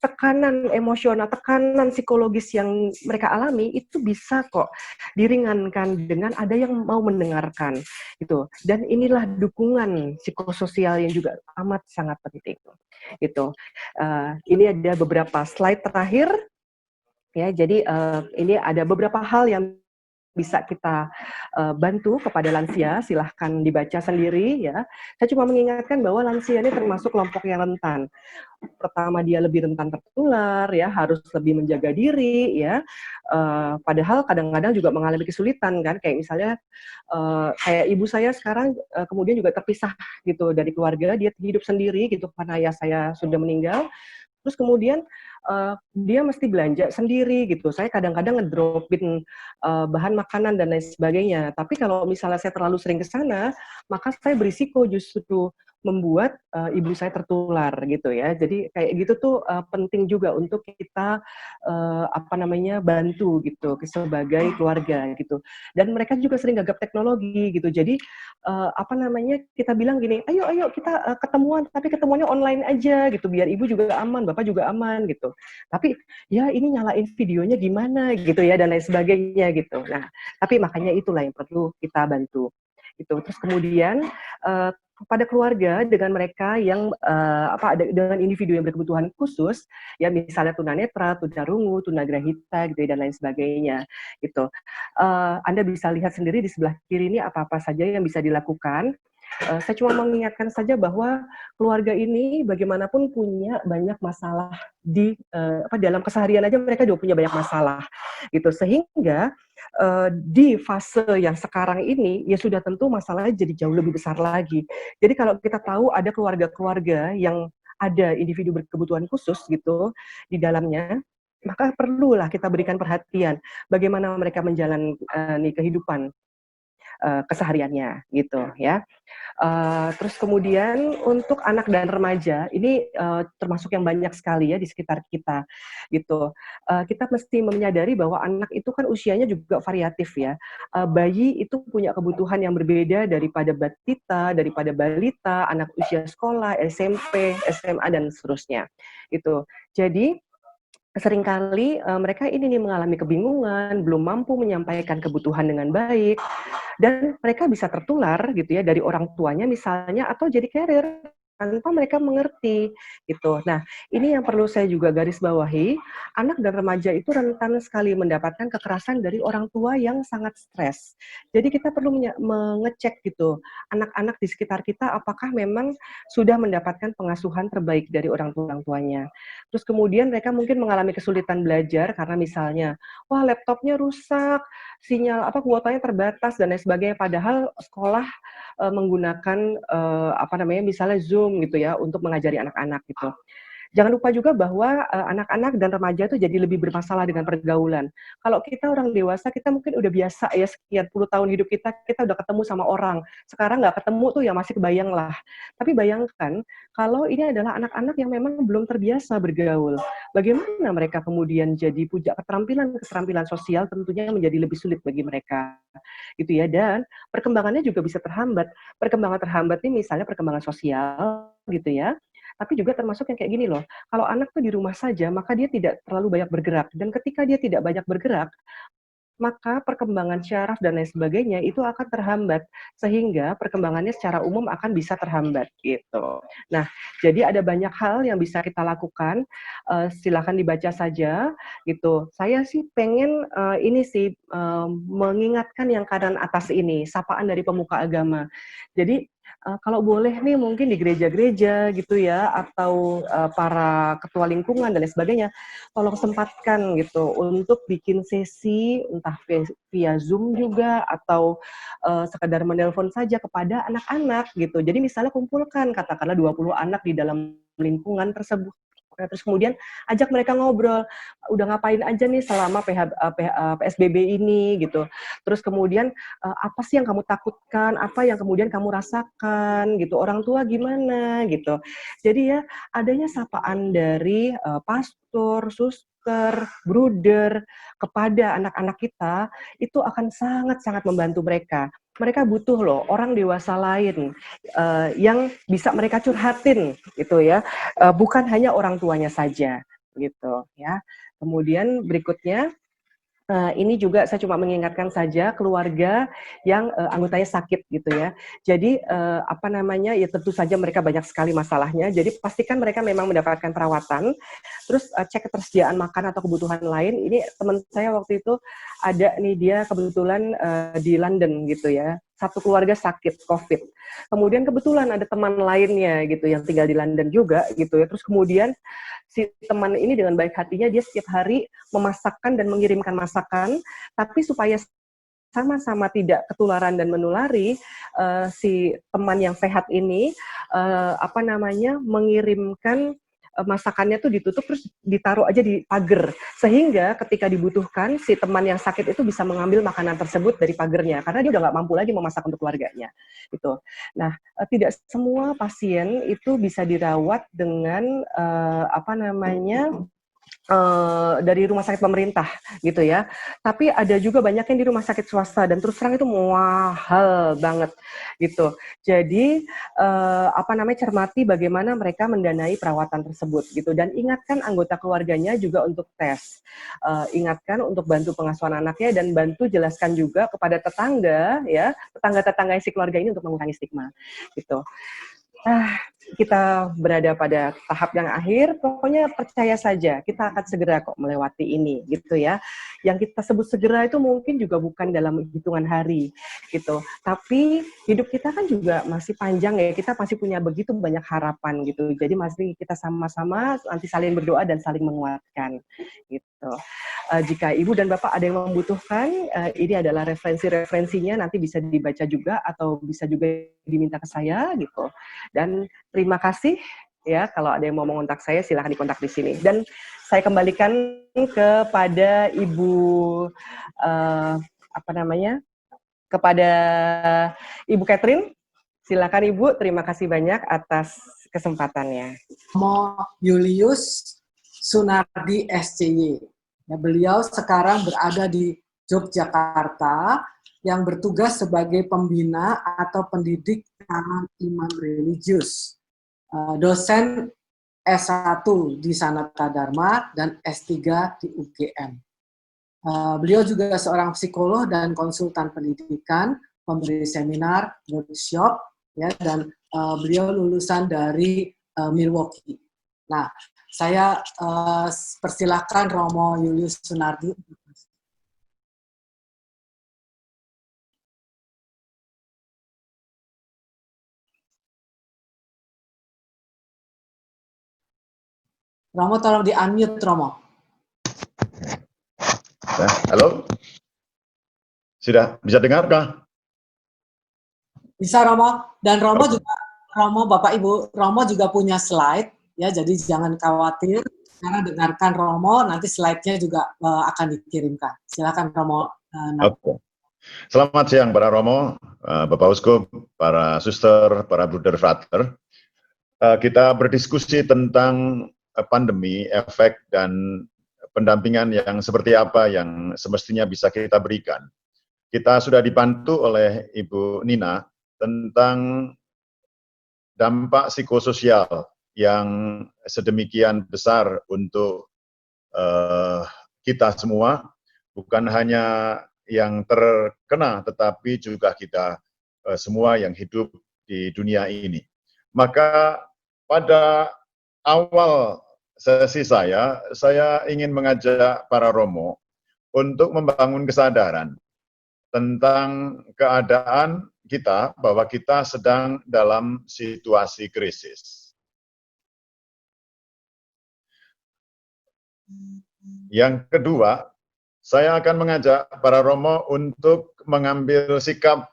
B: tekanan emosional, tekanan psikologis yang mereka alami itu bisa kok diringankan dengan ada yang mau mendengarkan gitu. Dan inilah dukungan psikososial yang juga amat sangat penting gitu. Ini ada beberapa slide terakhir ya. Jadi ini ada beberapa hal yang bisa kita bantu kepada lansia, silahkan dibaca sendiri ya. Saya cuma mengingatkan bahwa lansia ini termasuk kelompok yang rentan. Pertama dia lebih rentan tertular ya, harus lebih menjaga diri ya. Padahal kadang-kadang juga mengalami kesulitan kan, kayak misalnya kayak ibu saya sekarang kemudian juga terpisah gitu dari keluarga, dia hidup sendiri gitu karena ayah saya sudah meninggal. Terus kemudian dia mesti belanja sendiri gitu. Saya kadang-kadang ngedropin bahan makanan dan lain sebagainya. Tapi kalau misalnya saya terlalu sering ke sana, maka saya berisiko justru membuat ibu saya tertular gitu ya. Jadi kayak gitu tuh penting juga untuk kita bantu gitu sebagai keluarga gitu. Dan mereka juga sering gagap teknologi gitu. Jadi kita bilang gini, ayo kita ketemuan, tapi ketemuannya online aja gitu biar ibu juga aman, bapak juga aman gitu. Tapi ya ini nyalain videonya gimana gitu ya dan lain sebagainya gitu. Nah, tapi makanya itulah yang perlu kita bantu. Gitu. Terus kemudian kepada keluarga dengan mereka yang dengan individu yang berkebutuhan khusus, ya misalnya tunanetra, tunarungu, tunagrahita gitu ya, dan lain sebagainya gitu. Anda bisa lihat sendiri di sebelah kiri ini apa-apa saja yang bisa dilakukan. Saya cuma mengingatkan saja bahwa keluarga ini bagaimanapun punya banyak masalah dalam keseharian aja mereka juga punya banyak masalah gitu sehingga di fase yang sekarang ini ya sudah tentu masalahnya jadi jauh lebih besar lagi. Jadi kalau kita tahu ada keluarga-keluarga yang ada individu berkebutuhan khusus gitu di dalamnya, maka perlulah kita berikan perhatian bagaimana mereka menjalani kehidupan kesehariannya gitu ya. Terus kemudian untuk anak dan remaja ini termasuk yang banyak sekali ya di sekitar kita gitu. Kita mesti menyadari bahwa anak itu kan usianya juga variatif ya. Bayi itu punya kebutuhan yang berbeda daripada batita, daripada balita, anak usia sekolah, SMP, SMA dan seterusnya. Gitu. Jadi seringkali mereka ini nih mengalami kebingungan, belum mampu menyampaikan kebutuhan dengan baik, dan mereka bisa tertular gitu ya dari orang tuanya misalnya atau jadi carrier tanpa mereka mengerti gitu. Nah, ini yang perlu saya juga garis bawahi, anak dan remaja itu rentan sekali mendapatkan kekerasan dari orang tua yang sangat stres. Jadi kita perlu mengecek gitu, anak-anak di sekitar kita apakah memang sudah mendapatkan pengasuhan terbaik dari orang tuanya. Terus kemudian mereka mungkin mengalami kesulitan belajar karena misalnya, wah laptopnya rusak, sinyal kuotanya terbatas dan lain sebagainya. Padahal sekolah menggunakan misalnya Zoom gitu ya untuk mengajari anak-anak gitu. Jangan lupa juga bahwa anak-anak dan remaja itu jadi lebih bermasalah dengan pergaulan. Kalau kita orang dewasa, kita mungkin udah biasa ya sekian puluh tahun hidup kita udah ketemu sama orang. Sekarang nggak ketemu tuh ya masih kebayang lah. Tapi bayangkan kalau ini adalah anak-anak yang memang belum terbiasa bergaul. Bagaimana mereka kemudian jadi punya keterampilan sosial tentunya menjadi lebih sulit bagi mereka. Gitu ya. Dan perkembangannya juga bisa terhambat. Perkembangan terhambat ini misalnya perkembangan sosial gitu ya. Tapi juga termasuk yang kayak gini loh, kalau anak tuh di rumah saja, maka dia tidak terlalu banyak bergerak. Dan ketika dia tidak banyak bergerak, maka perkembangan syaraf dan lain sebagainya itu akan terhambat. Sehingga perkembangannya secara umum akan bisa terhambat gitu. Nah, jadi ada banyak hal yang bisa kita lakukan, silakan dibaca saja gitu. Saya sih pengen mengingatkan yang kanan atas ini, sapaan dari pemuka agama. Jadi kalau boleh nih mungkin di gereja-gereja gitu ya, atau para ketua lingkungan dan lain sebagainya, tolong sempatkan gitu untuk bikin sesi entah via Zoom juga atau sekedar menelpon saja kepada anak-anak gitu. Jadi misalnya kumpulkan katakanlah 20 anak di dalam lingkungan tersebut. Terus kemudian ajak mereka ngobrol, udah ngapain aja nih selama PSBB ini gitu. Terus kemudian apa sih yang kamu takutkan, apa yang kemudian kamu rasakan gitu, orang tua gimana gitu. Jadi ya adanya sapaan dari pastor, suster, bruder kepada anak-anak kita itu akan sangat-sangat membantu mereka. Mereka butuh loh orang dewasa lain yang bisa mereka curhatin gitu ya, bukan hanya orang tuanya saja gitu ya. Kemudian berikutnya ini juga saya cuma mengingatkan saja keluarga yang anggotanya sakit gitu ya. Jadi ya tentu saja mereka banyak sekali masalahnya. Jadi pastikan mereka memang mendapatkan perawatan. Terus cek ketersediaan makan atau kebutuhan lain. Ini teman saya waktu itu ada nih dia kebetulan di London gitu ya. Satu keluarga sakit COVID. Kemudian kebetulan ada teman lainnya gitu yang tinggal di London juga gitu ya. Terus kemudian si teman ini dengan baik hatinya dia setiap hari memasakkan dan mengirimkan masakan, tapi supaya sama-sama tidak ketularan dan menulari, si teman yang sehat ini mengirimkan masakannya tuh ditutup terus ditaruh aja di pagar, sehingga ketika dibutuhkan si teman yang sakit itu bisa mengambil makanan tersebut dari pagarnya karena dia udah nggak mampu lagi memasak untuk keluarganya gitu. Nah, tidak semua pasien itu bisa dirawat dengan dari rumah sakit pemerintah gitu ya. Tapi ada juga banyak yang di rumah sakit swasta dan terus terang itu mahal banget gitu. Jadi cermati bagaimana mereka mendanai perawatan tersebut gitu dan ingatkan anggota keluarganya juga untuk tes. Ingatkan untuk bantu pengasuhan anaknya dan bantu jelaskan juga kepada tetangga ya, tetangga-tetangga si keluarga ini untuk mengurangi stigma gitu. Kita berada pada tahap yang akhir, pokoknya percaya saja, kita akan segera kok melewati ini, gitu ya. Yang kita sebut segera itu mungkin juga bukan dalam hitungan hari, gitu. Tapi hidup kita kan juga masih panjang ya, kita masih punya begitu banyak harapan, gitu. Jadi masih kita sama-sama nanti saling berdoa dan saling menguatkan, gitu. Jika Ibu dan Bapak ada yang membutuhkan, ini adalah referensinya, nanti bisa dibaca juga atau bisa juga diminta ke saya, gitu. Dan terima kasih ya, kalau ada yang mau mengontak saya silahkan dikontak di sini. Dan saya kembalikan kepada Ibu kepada Ibu Catherine. Silakan Ibu, terima kasih banyak atas kesempatannya.
A: Mo Julius Sunardi SCY. Ya, beliau sekarang berada di Yogyakarta yang bertugas sebagai pembina atau pendidik kalangan iman religius. Dosen S1 di Sanata Dharma dan S3 di UGM. Beliau juga seorang psikolog dan konsultan pendidikan, pemberi seminar, workshop, ya, dan beliau lulusan dari Milwaukee. Nah, saya persilakan Romo Julius Sunardi. Romo, tolong di-unmute, Romo.
C: Halo? Sudah bisa dengar kah?
A: Bisa, Romo. Dan Romo juga, Romo, Bapak Ibu, Romo juga punya slide, ya, jadi jangan khawatir. Karena dengarkan Romo, nanti slide-nya juga akan dikirimkan. Silakan Romo.
C: Oke. Selamat siang para Romo, Bapak Uskup, para suster, para bruder frater. Kita berdiskusi tentang pandemi, efek, dan pendampingan yang seperti apa yang semestinya bisa kita berikan. Kita sudah dibantu oleh Ibu Nina tentang dampak psikososial yang sedemikian besar untuk kita semua, bukan hanya yang terkena, tetapi juga kita semua yang hidup di dunia ini. Maka pada awal sesi saya ingin mengajak para Romo untuk membangun kesadaran tentang keadaan kita, bahwa kita sedang dalam situasi krisis. Yang kedua, saya akan mengajak para Romo untuk mengambil sikap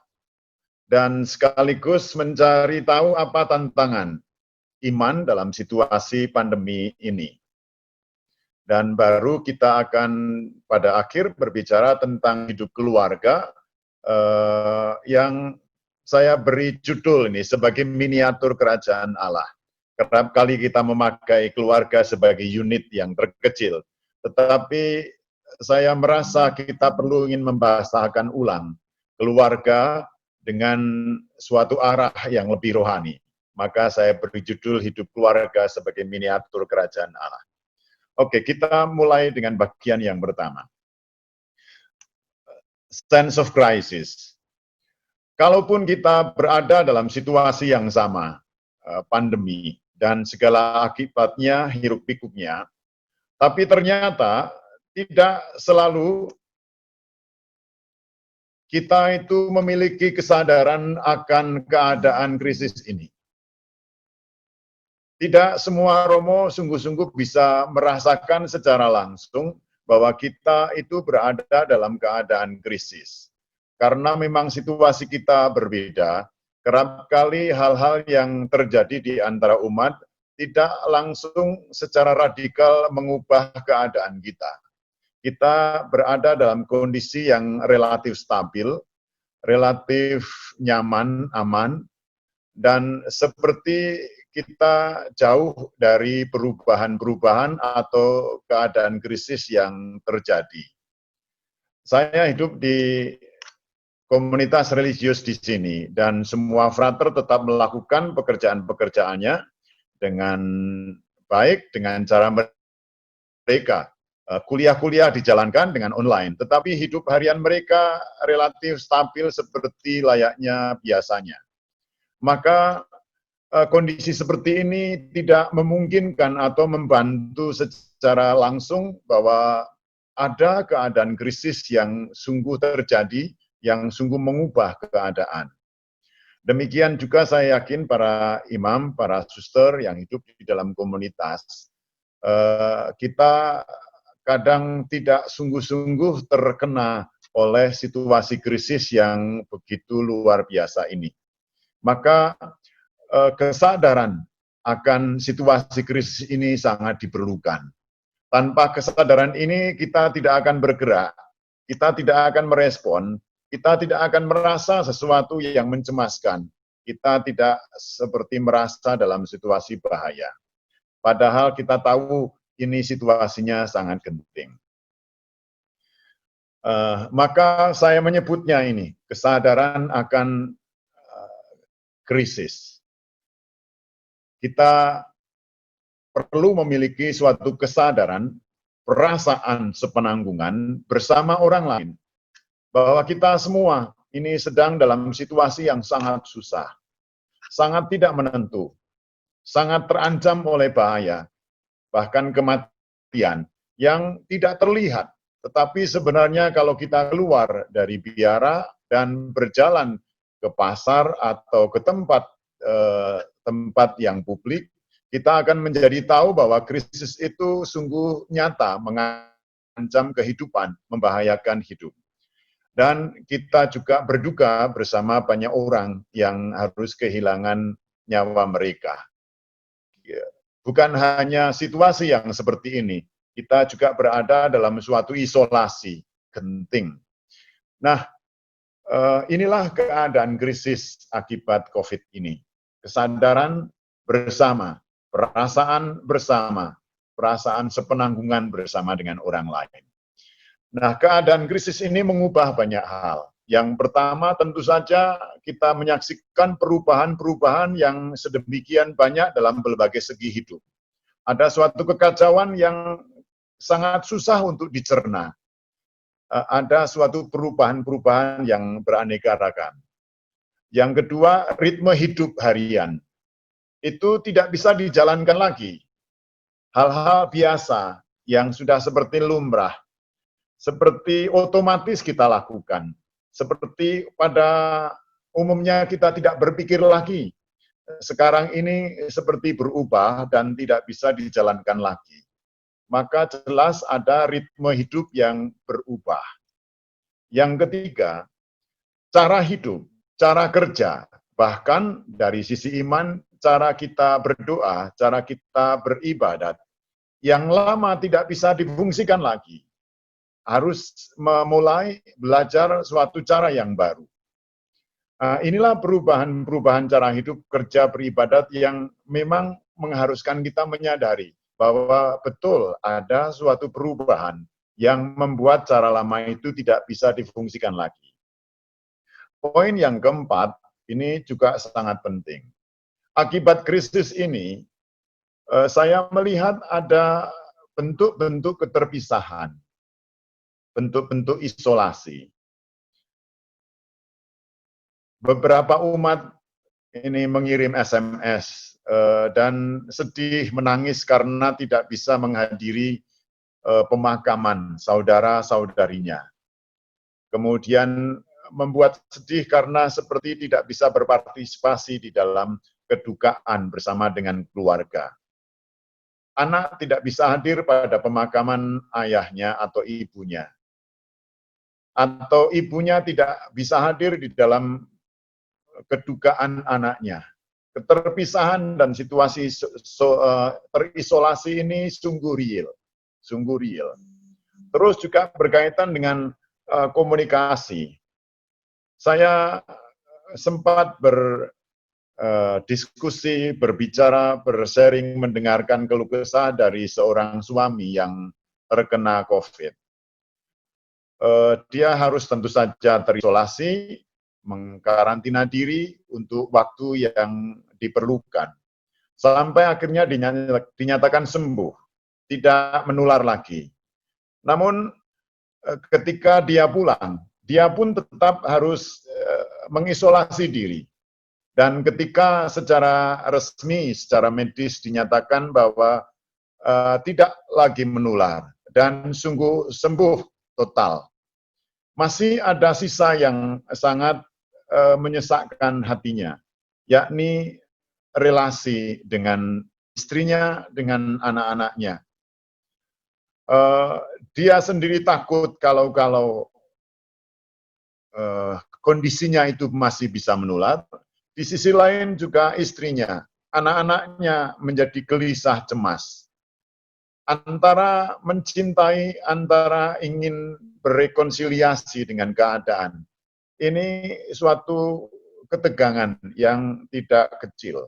C: dan sekaligus mencari tahu apa tantangan iman dalam situasi pandemi ini. Dan baru kita akan pada akhir berbicara tentang hidup keluarga yang saya beri judul ini sebagai miniatur kerajaan Allah. Kerap kali kita memakai keluarga sebagai unit yang terkecil, tetapi saya merasa kita perlu ingin membahasakan ulang keluarga dengan suatu arah yang lebih rohani. Maka saya beri judul hidup keluarga sebagai miniatur kerajaan Allah. Oke, kita mulai dengan bagian yang pertama. Sense of crisis. Kalaupun kita berada dalam situasi yang sama, pandemi, dan segala akibatnya, hiruk-pikuknya, tapi ternyata tidak selalu kita itu memiliki kesadaran akan keadaan krisis ini. Tidak semua Romo sungguh-sungguh bisa merasakan secara langsung bahwa kita itu berada dalam keadaan krisis. Karena memang situasi kita berbeda, kerap kali hal-hal yang terjadi di antara umat tidak langsung secara radikal mengubah keadaan kita. Kita berada dalam kondisi yang relatif stabil, relatif nyaman, aman, dan seperti kita jauh dari perubahan-perubahan atau keadaan krisis yang terjadi. Saya hidup di komunitas religius di sini, dan semua frater tetap melakukan pekerjaan-pekerjaannya dengan baik, dengan cara mereka. Kuliah-kuliah dijalankan dengan online, tetapi hidup harian mereka relatif stabil seperti layaknya biasanya. Maka kondisi seperti ini tidak memungkinkan atau membantu secara langsung bahwa ada keadaan krisis yang sungguh terjadi, yang sungguh mengubah keadaan. Demikian juga saya yakin para imam, para suster yang hidup di dalam komunitas, kita kadang tidak sungguh-sungguh terkena oleh situasi krisis yang begitu luar biasa ini. Maka kesadaran akan situasi krisis ini sangat diperlukan. Tanpa kesadaran ini kita tidak akan bergerak, kita tidak akan merespon, kita tidak akan merasa sesuatu yang mencemaskan, kita tidak seperti merasa dalam situasi bahaya. Padahal kita tahu ini situasinya sangat genting. Maka saya menyebutnya ini, kesadaran akan krisis. Kita perlu memiliki suatu kesadaran, perasaan sepenanggungan bersama orang lain, bahwa kita semua ini sedang dalam situasi yang sangat susah. sangat tidak menentu, sangat terancam oleh bahaya, bahkan kematian yang tidak terlihat. Tetapi sebenarnya kalau kita keluar dari biara dan berjalan ke pasar atau ke tempat yang publik, kita akan menjadi tahu bahwa krisis itu sungguh nyata, mengancam kehidupan, membahayakan hidup. Dan kita juga berduka bersama banyak orang yang harus kehilangan nyawa mereka. Bukan hanya situasi yang seperti ini, kita juga berada dalam suatu isolasi genting. Nah, inilah keadaan krisis akibat COVID ini. Kesadaran bersama, perasaan bersama, perasaan sepenanggungan bersama dengan orang lain. Nah, keadaan krisis ini mengubah banyak hal. Yang pertama tentu saja kita menyaksikan perubahan-perubahan yang sedemikian banyak dalam berbagai segi hidup. Ada suatu kekacauan yang sangat susah untuk dicerna. Ada suatu perubahan-perubahan yang beraneka ragam. Yang kedua, ritme hidup harian. Itu tidak bisa dijalankan lagi. Hal-hal biasa yang sudah seperti lumrah, seperti otomatis kita lakukan. Seperti pada umumnya kita tidak berpikir lagi. Sekarang ini seperti berubah dan tidak bisa dijalankan lagi. Maka jelas ada ritme hidup yang berubah. Yang ketiga, cara hidup, cara kerja, bahkan dari sisi iman, cara kita berdoa, cara kita beribadat, yang lama tidak bisa difungsikan lagi. Harus memulai belajar suatu cara yang baru. Inilah perubahan-perubahan cara hidup, kerja, beribadat yang memang mengharuskan kita menyadari bahwa betul ada suatu perubahan yang membuat cara lama itu tidak bisa difungsikan lagi. Poin yang keempat, ini juga sangat penting. Akibat krisis ini, saya melihat ada bentuk-bentuk keterpisahan, bentuk-bentuk isolasi. Beberapa umat ini mengirim SMS dan sedih menangis karena tidak bisa menghadiri pemakaman saudara-saudarinya. Kemudian membuat sedih karena seperti tidak bisa berpartisipasi di dalam kedukaan bersama dengan keluarga. Anak tidak bisa hadir pada pemakaman ayahnya atau ibunya. Atau ibunya tidak bisa hadir di dalam kedukaan anaknya. Keterpisahan dan situasi terisolasi ini sungguh real. Sungguh real. Terus juga berkaitan dengan komunikasi. Saya sempat berdiskusi, berbicara, bersharing, mendengarkan keluh kesah dari seorang suami yang terkena COVID. Dia harus tentu saja terisolasi, mengkarantina diri untuk waktu yang diperlukan. Sampai akhirnya dinyatakan sembuh, tidak menular lagi. Namun ketika dia pulang, dia pun tetap harus mengisolasi diri. Dan ketika secara resmi, secara medis dinyatakan bahwa tidak lagi menular dan sungguh sembuh total, masih ada sisa yang sangat menyesakkan hatinya, yakni relasi dengan istrinya, dengan anak-anaknya. Dia sendiri takut kalau kondisinya itu masih bisa menular. Di sisi lain juga istrinya, anak-anaknya menjadi gelisah cemas. Antara mencintai, antara ingin berrekonsiliasi dengan keadaan. Ini suatu ketegangan yang tidak kecil.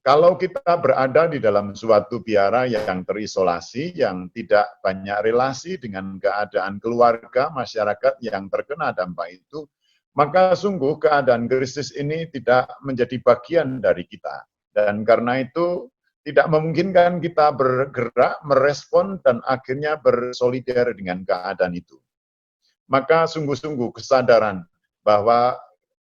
C: Kalau kita berada di dalam suatu biara yang terisolasi, yang tidak banyak relasi dengan keadaan keluarga, masyarakat yang terkena dampak itu, maka sungguh keadaan krisis ini tidak menjadi bagian dari kita. Dan karena itu tidak memungkinkan kita bergerak, merespon, dan akhirnya bersolidar dengan keadaan itu. Maka sungguh-sungguh kesadaran bahwa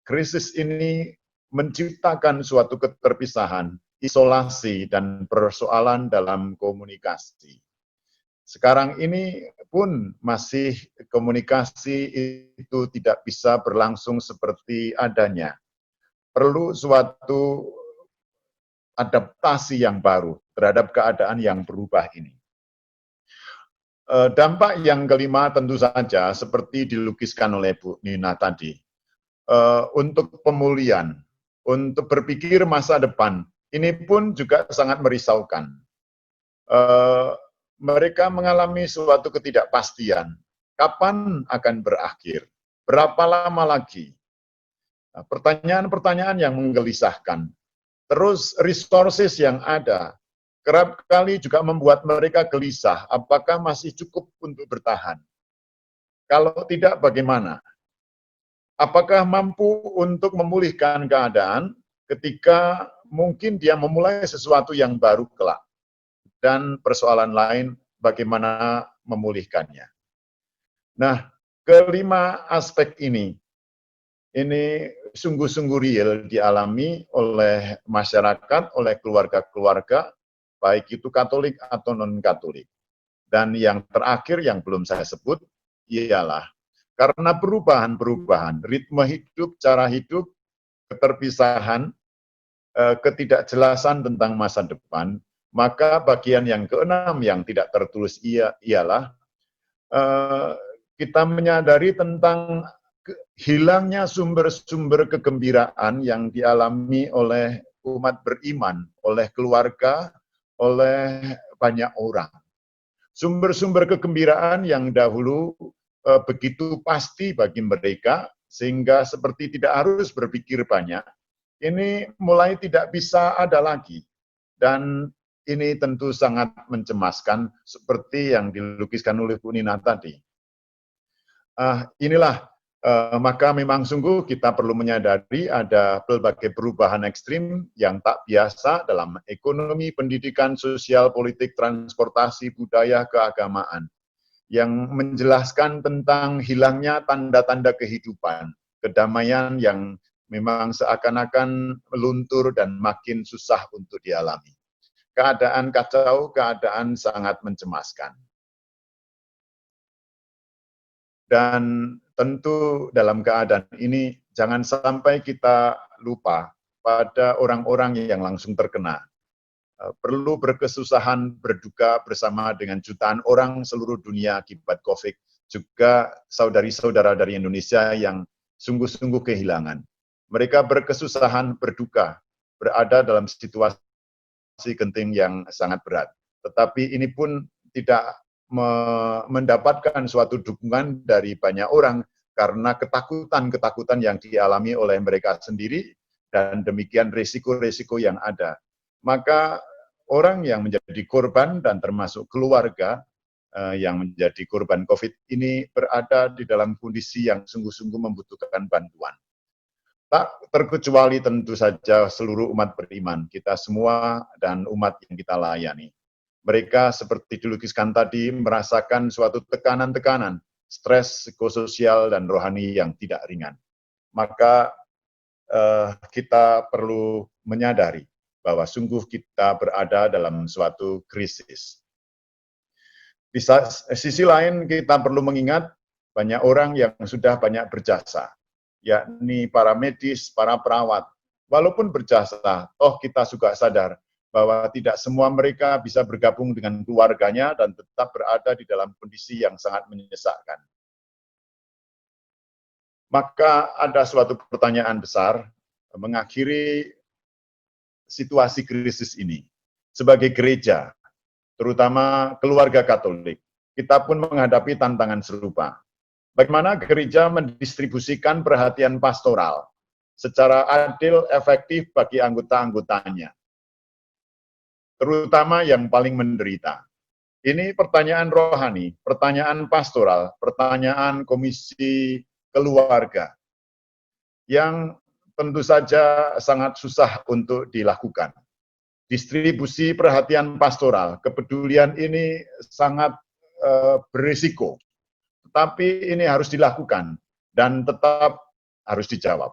C: krisis ini menciptakan suatu keterpisahan, isolasi, dan persoalan dalam komunikasi. Sekarang ini pun masih komunikasi itu tidak bisa berlangsung seperti adanya. Perlu suatu adaptasi yang baru terhadap keadaan yang berubah ini. Dampak yang kelima tentu saja seperti dilukiskan oleh Bu Nina tadi, untuk pemulihan, untuk berpikir masa depan, ini pun juga sangat merisaukan. Mereka mengalami suatu ketidakpastian. Kapan akan berakhir? Berapa lama lagi? Pertanyaan-pertanyaan yang menggelisahkan. Terus resources yang ada, kerap kali juga membuat mereka gelisah. Apakah masih cukup untuk bertahan? Kalau tidak, bagaimana? Apakah mampu untuk memulihkan keadaan ketika mungkin dia memulai sesuatu yang baru kelak? Dan persoalan lain bagaimana memulihkannya. Nah, kelima aspek ini sungguh-sungguh real dialami oleh masyarakat, oleh keluarga-keluarga, baik itu Katolik atau non-Katolik. Dan yang terakhir yang belum saya sebut, ialah karena perubahan-perubahan, ritme hidup, cara hidup, keterpisahan, ketidakjelasan tentang masa depan, maka bagian yang keenam yang tidak tertulis ialah kita menyadari tentang hilangnya sumber-sumber kegembiraan yang dialami oleh umat beriman, oleh keluarga, oleh banyak orang. Sumber-sumber kegembiraan yang dahulu begitu pasti bagi mereka, sehingga seperti tidak harus berpikir banyak, ini mulai tidak bisa ada lagi. Dan ini tentu sangat mencemaskan seperti yang dilukiskan oleh Bu Nina tadi. Maka memang sungguh kita perlu menyadari ada berbagai perubahan ekstrim yang tak biasa dalam ekonomi, pendidikan, sosial, politik, transportasi, budaya, keagamaan, yang menjelaskan tentang hilangnya tanda-tanda kehidupan, kedamaian yang memang seakan-akan meluntur dan makin susah untuk dialami. Keadaan kacau, keadaan sangat mencemaskan. Dan tentu dalam keadaan ini jangan sampai kita lupa pada orang-orang yang langsung terkena. Perlu berkesusahan, berduka bersama dengan jutaan orang seluruh dunia akibat COVID, juga saudari-saudara dari Indonesia yang sungguh-sungguh kehilangan. Mereka berkesusahan, berduka, berada dalam situasi genting yang sangat berat. Tetapi ini pun tidak mendapatkan suatu dukungan dari banyak orang karena ketakutan-ketakutan yang dialami oleh mereka sendiri dan demikian risiko-risiko yang ada. Maka orang yang menjadi korban dan termasuk keluarga yang menjadi korban COVID ini berada di dalam kondisi yang sungguh-sungguh membutuhkan bantuan. Tak terkecuali tentu saja seluruh umat beriman, kita semua dan umat yang kita layani. Mereka seperti dilukiskan tadi merasakan suatu tekanan-tekanan, stres psikososial dan rohani yang tidak ringan. Maka kita perlu menyadari bahwa sungguh kita berada dalam suatu krisis. Di sisi lain kita perlu mengingat banyak orang yang sudah banyak berjasa, yakni para medis, para perawat. Walaupun berjasa, toh kita juga sadar bahwa tidak semua mereka bisa bergabung dengan keluarganya dan tetap berada di dalam kondisi yang sangat menyesakkan. Maka ada suatu pertanyaan besar mengakhiri situasi krisis ini. Sebagai gereja, terutama keluarga Katolik, kita pun menghadapi tantangan serupa. Bagaimana gereja mendistribusikan perhatian pastoral secara adil, efektif bagi anggota-anggotanya, terutama yang paling menderita. Ini pertanyaan rohani, pertanyaan pastoral, pertanyaan komisi keluarga, yang tentu saja sangat susah untuk dilakukan. Distribusi perhatian pastoral, kepedulian ini sangat berisiko, tetapi ini harus dilakukan dan tetap harus dijawab.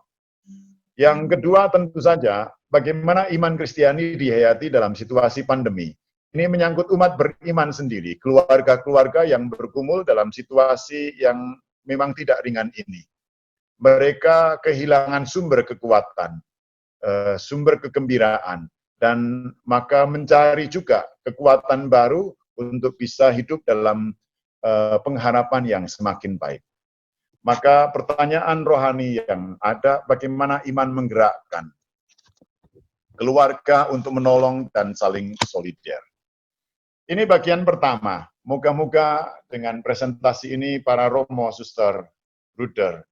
C: Yang kedua tentu saja, bagaimana iman Kristiani dihayati dalam situasi pandemi. Ini menyangkut umat beriman sendiri, keluarga-keluarga yang bergumul dalam situasi yang memang tidak ringan ini. Mereka kehilangan sumber kekuatan, sumber kegembiraan, dan maka mencari juga kekuatan baru untuk bisa hidup dalam pengharapan yang semakin baik. Maka pertanyaan rohani yang ada, bagaimana iman menggerakkan keluarga untuk menolong dan saling solider. Ini bagian pertama. Moga-moga dengan presentasi ini para Romo, Suster, Bruder,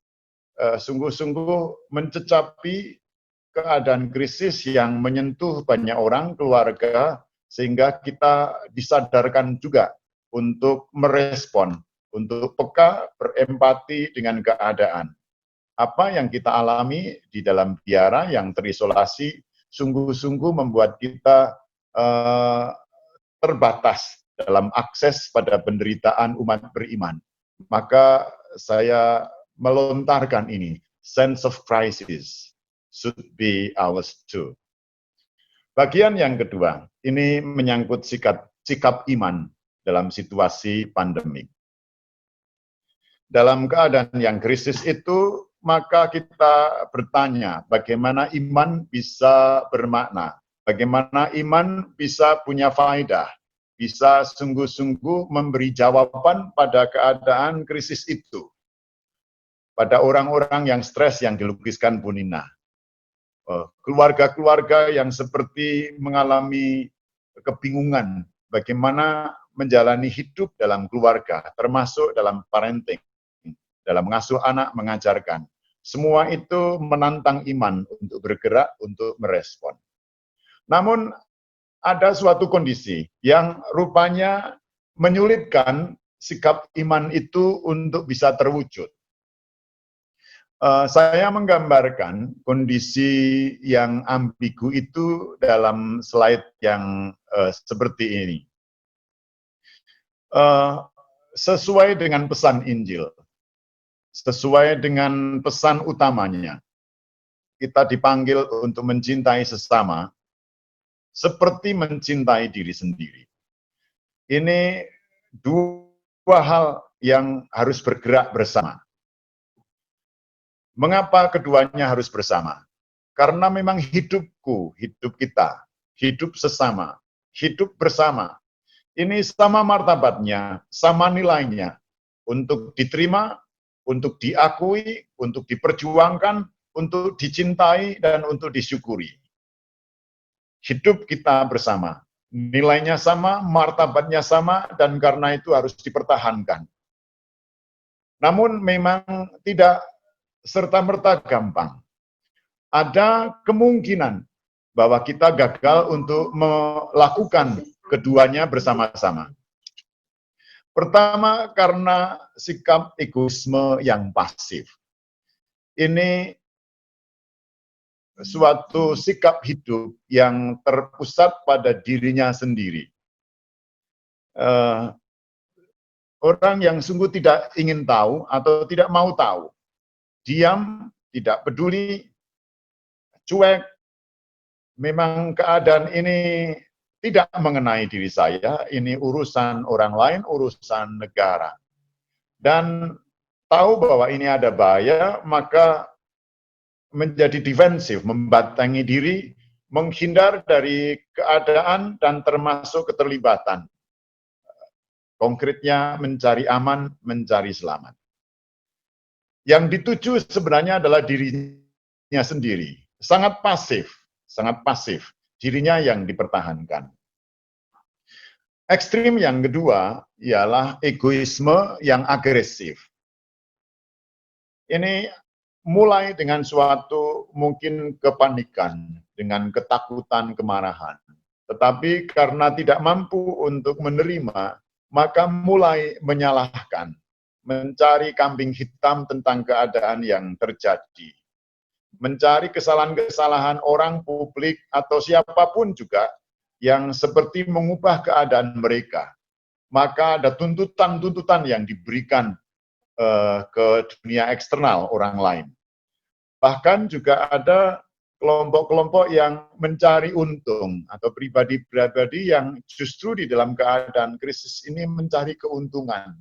C: sungguh-sungguh mencecapi keadaan krisis yang menyentuh banyak orang, keluarga, sehingga kita disadarkan juga untuk merespon, untuk peka, berempati dengan keadaan. Apa yang kita alami di dalam biara yang terisolasi sungguh-sungguh membuat kita terbatas dalam akses pada penderitaan umat beriman. Maka saya melontarkan ini, sense of crisis should be ours too. Bagian yang kedua, ini menyangkut sikap iman dalam situasi pandemik. Dalam keadaan yang krisis itu, maka kita bertanya bagaimana iman bisa bermakna, bagaimana iman bisa punya faedah, bisa sungguh-sungguh memberi jawaban pada keadaan krisis itu, pada orang-orang yang stres yang dilukiskan Bu Nina. Keluarga-keluarga yang seperti mengalami kebingungan bagaimana menjalani hidup dalam keluarga, termasuk dalam parenting, dalam mengasuh anak, mengajarkan. Semua itu menantang iman untuk bergerak, untuk merespon. Namun ada suatu kondisi yang rupanya menyulitkan sikap iman itu untuk bisa terwujud. Saya menggambarkan kondisi yang ambigu itu dalam slide yang seperti ini. Sesuai dengan pesan Injil, sesuai dengan pesan utamanya, kita dipanggil untuk mencintai sesama seperti mencintai diri sendiri. Ini dua hal yang harus bergerak bersama. Mengapa keduanya harus bersama? Karena memang hidupku, hidup kita, hidup sesama, hidup bersama. Ini sama martabatnya, sama nilainya untuk diterima, untuk diakui, untuk diperjuangkan, untuk dicintai, dan untuk disyukuri. Hidup kita bersama, nilainya sama, martabatnya sama, dan karena itu harus dipertahankan. Namun memang tidak serta-merta gampang. Ada kemungkinan bahwa kita gagal untuk melakukan keduanya bersama-sama. Pertama, karena sikap egoisme yang pasif. Ini suatu sikap hidup yang terpusat pada dirinya sendiri. Orang yang sungguh tidak ingin tahu atau tidak mau tahu, diam, tidak peduli, cuek, memang keadaan ini tidak mengenai diri saya, ini urusan orang lain, urusan negara. Dan tahu bahwa ini ada bahaya, maka menjadi defensif, membatangi diri, menghindar dari keadaan dan termasuk keterlibatan. Konkretnya mencari aman, mencari selamat. Yang dituju sebenarnya adalah dirinya sendiri, sangat pasif, dirinya yang dipertahankan. Ekstrim yang kedua ialah egoisme yang agresif. Ini mulai dengan suatu mungkin kepanikan, dengan ketakutan, kemarahan. Tetapi karena tidak mampu untuk menerima, maka mulai menyalahkan, mencari kambing hitam tentang keadaan yang terjadi. Mencari kesalahan-kesalahan orang, publik, atau siapapun juga yang seperti mengubah keadaan mereka. Maka ada tuntutan-tuntutan yang diberikan ke dunia eksternal orang lain. Bahkan juga ada kelompok-kelompok yang mencari untung atau pribadi-pribadi yang justru di dalam keadaan krisis ini mencari keuntungan.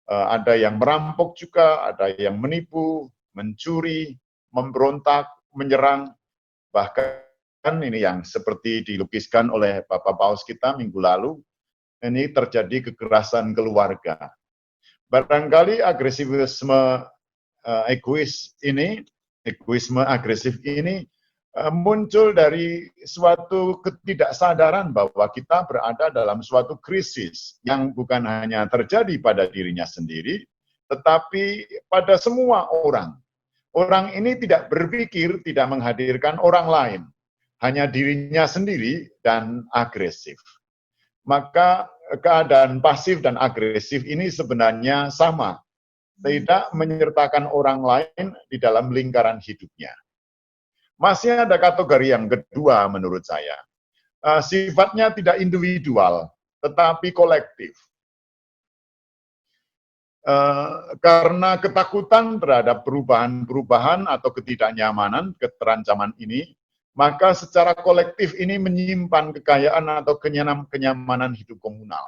C: Ada yang merampok juga, ada yang menipu, mencuri, memberontak, menyerang, bahkan ini yang seperti dilukiskan oleh Bapak Paus kita minggu lalu, ini terjadi kekerasan keluarga. Barangkali agresivisme egoisme agresif ini muncul dari suatu ketidaksadaran bahwa kita berada dalam suatu krisis yang bukan hanya terjadi pada dirinya sendiri, tetapi pada semua orang. Orang ini tidak berpikir, tidak menghadirkan orang lain, hanya dirinya sendiri dan agresif. Maka keadaan pasif dan agresif ini sebenarnya sama, tidak menyertakan orang lain di dalam lingkaran hidupnya. Masih ada kategori yang kedua menurut saya. Sifatnya tidak individual, tetapi kolektif. Karena ketakutan terhadap perubahan-perubahan atau ketidaknyamanan, keterancaman ini, maka secara kolektif ini menyimpan kekayaan atau kenyamanan hidup komunal,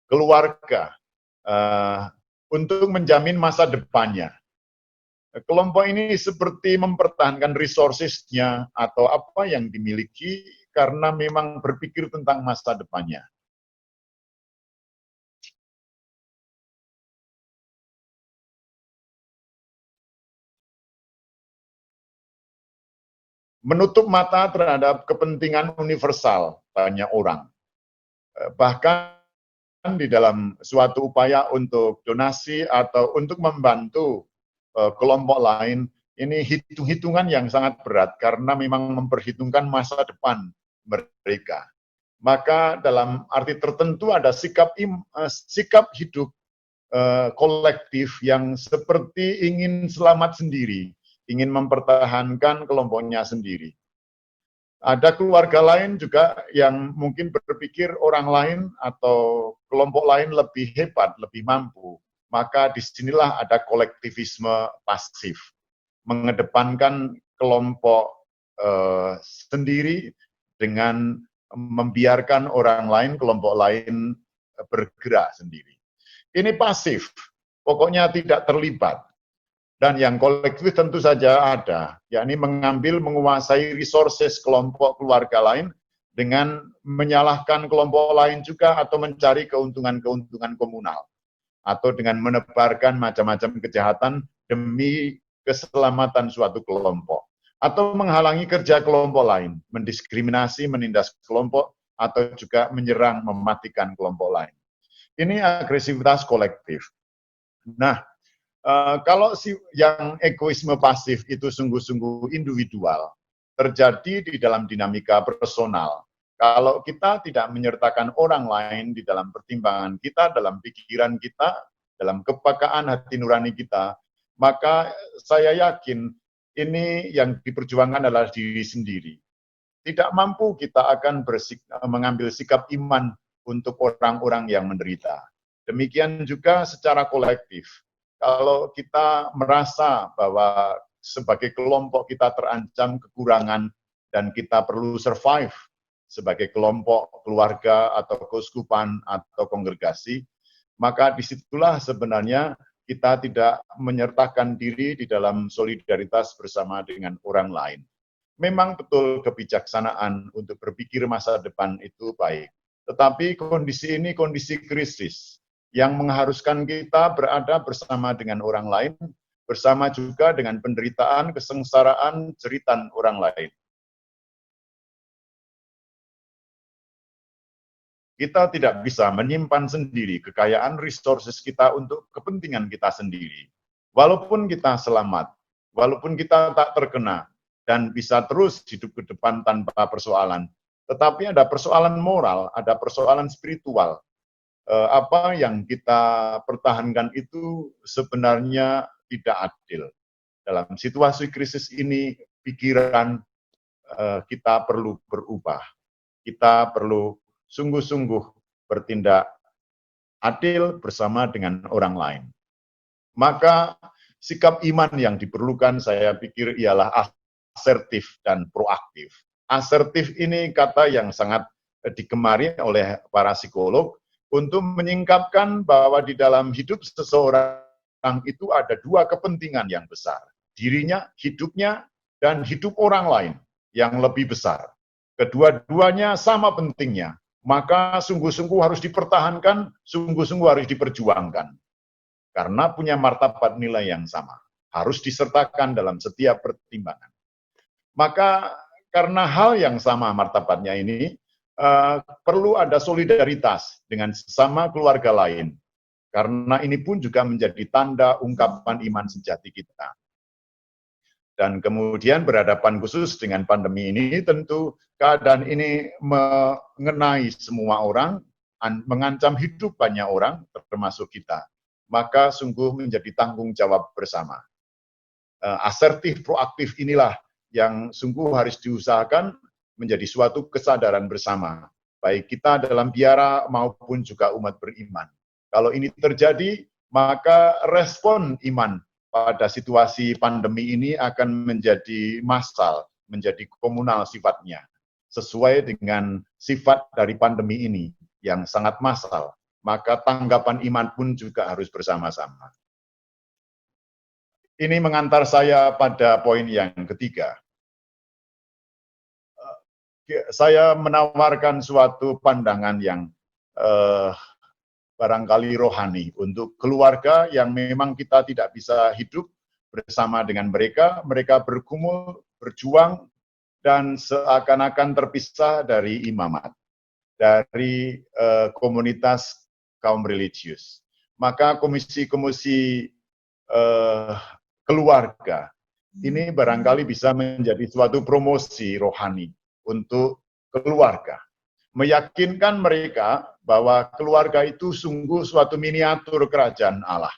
C: keluarga, untuk menjamin masa depannya. Kelompok ini seperti mempertahankan resources-nya atau apa yang dimiliki karena memang berpikir tentang masa depannya. Menutup mata terhadap kepentingan universal banyak orang. Bahkan di dalam suatu upaya untuk donasi atau untuk membantu kelompok lain, ini hitung-hitungan yang sangat berat karena memang memperhitungkan masa depan mereka. Maka dalam arti tertentu ada sikap hidup kolektif yang seperti ingin selamat sendiri, ingin mempertahankan kelompoknya sendiri. Ada keluarga lain juga yang mungkin berpikir orang lain atau kelompok lain lebih hebat, lebih mampu. Maka disinilah ada kolektivisme pasif, mengedepankan kelompok sendiri dengan membiarkan orang lain, kelompok lain bergerak sendiri. Ini pasif, pokoknya tidak terlibat. Dan yang kolektif tentu saja ada, yakni mengambil, menguasai resources kelompok keluarga lain dengan menyalahkan kelompok lain juga atau mencari keuntungan-keuntungan komunal. Atau dengan menebarkan macam-macam kejahatan demi keselamatan suatu kelompok. Atau menghalangi kerja kelompok lain, mendiskriminasi, menindas kelompok, atau juga menyerang, mematikan kelompok lain. Ini agresivitas kolektif. Nah, kalau yang egoisme pasif itu sungguh-sungguh individual, terjadi di dalam dinamika personal. Kalau kita tidak menyertakan orang lain di dalam pertimbangan kita, dalam pikiran kita, dalam kepekaan hati nurani kita, maka saya yakin ini yang diperjuangkan adalah diri sendiri. Tidak mampu kita akan mengambil sikap iman untuk orang-orang yang menderita. Demikian juga secara kolektif. Kalau kita merasa bahwa sebagai kelompok kita terancam kekurangan dan kita perlu survive sebagai kelompok, keluarga, atau keuskupan, atau kongregasi, maka disitulah sebenarnya kita tidak menyertakan diri di dalam solidaritas bersama dengan orang lain. Memang betul kebijaksanaan untuk berpikir masa depan itu baik, tetapi kondisi ini kondisi krisis yang mengharuskan kita berada bersama dengan orang lain, bersama juga dengan penderitaan, kesengsaraan, jeritan orang lain. Kita tidak bisa menyimpan sendiri kekayaan resources kita untuk kepentingan kita sendiri. Walaupun kita selamat, walaupun kita tak terkena, dan bisa terus hidup ke depan tanpa persoalan. Tetapi ada persoalan moral, ada persoalan spiritual. Apa yang kita pertahankan itu sebenarnya tidak adil. Dalam situasi krisis ini, pikiran kita perlu berubah. Kita perlu sungguh-sungguh bertindak adil bersama dengan orang lain. Maka sikap iman yang diperlukan saya pikir ialah asertif dan proaktif. Asertif ini kata yang sangat digemari oleh para psikolog untuk menyingkapkan bahwa di dalam hidup seseorang itu ada dua kepentingan yang besar. Dirinya, hidupnya, dan hidup orang lain yang lebih besar. Kedua-duanya sama pentingnya, maka sungguh-sungguh harus dipertahankan, sungguh-sungguh harus diperjuangkan. Karena punya martabat nilai yang sama. Harus disertakan dalam setiap pertimbangan. Maka karena hal yang sama martabatnya ini, perlu ada solidaritas dengan sesama keluarga lain. Karena ini pun juga menjadi tanda ungkapan iman sejati kita. Dan kemudian berhadapan khusus dengan pandemi ini, tentu keadaan ini mengenai semua orang, mengancam hidup banyak orang, termasuk kita. Maka sungguh menjadi tanggung jawab bersama. Asertif, proaktif inilah yang sungguh harus diusahakan menjadi suatu kesadaran bersama, baik kita dalam biara maupun juga umat beriman. Kalau ini terjadi, maka respon iman pada situasi pandemi ini akan menjadi massal, menjadi komunal sifatnya, sesuai dengan sifat dari pandemi ini yang sangat massal. Maka tanggapan iman pun juga harus bersama-sama. Ini mengantar saya pada poin yang ketiga. Saya menawarkan suatu pandangan yang barangkali rohani untuk keluarga yang memang kita tidak bisa hidup bersama dengan mereka. Mereka bergumul, berjuang, dan seakan-akan terpisah dari imamat, dari komunitas kaum religius. Maka komisi-komisi keluarga ini barangkali bisa menjadi suatu promosi rohani untuk keluarga. Meyakinkan mereka bahwa keluarga itu sungguh suatu miniatur kerajaan Allah.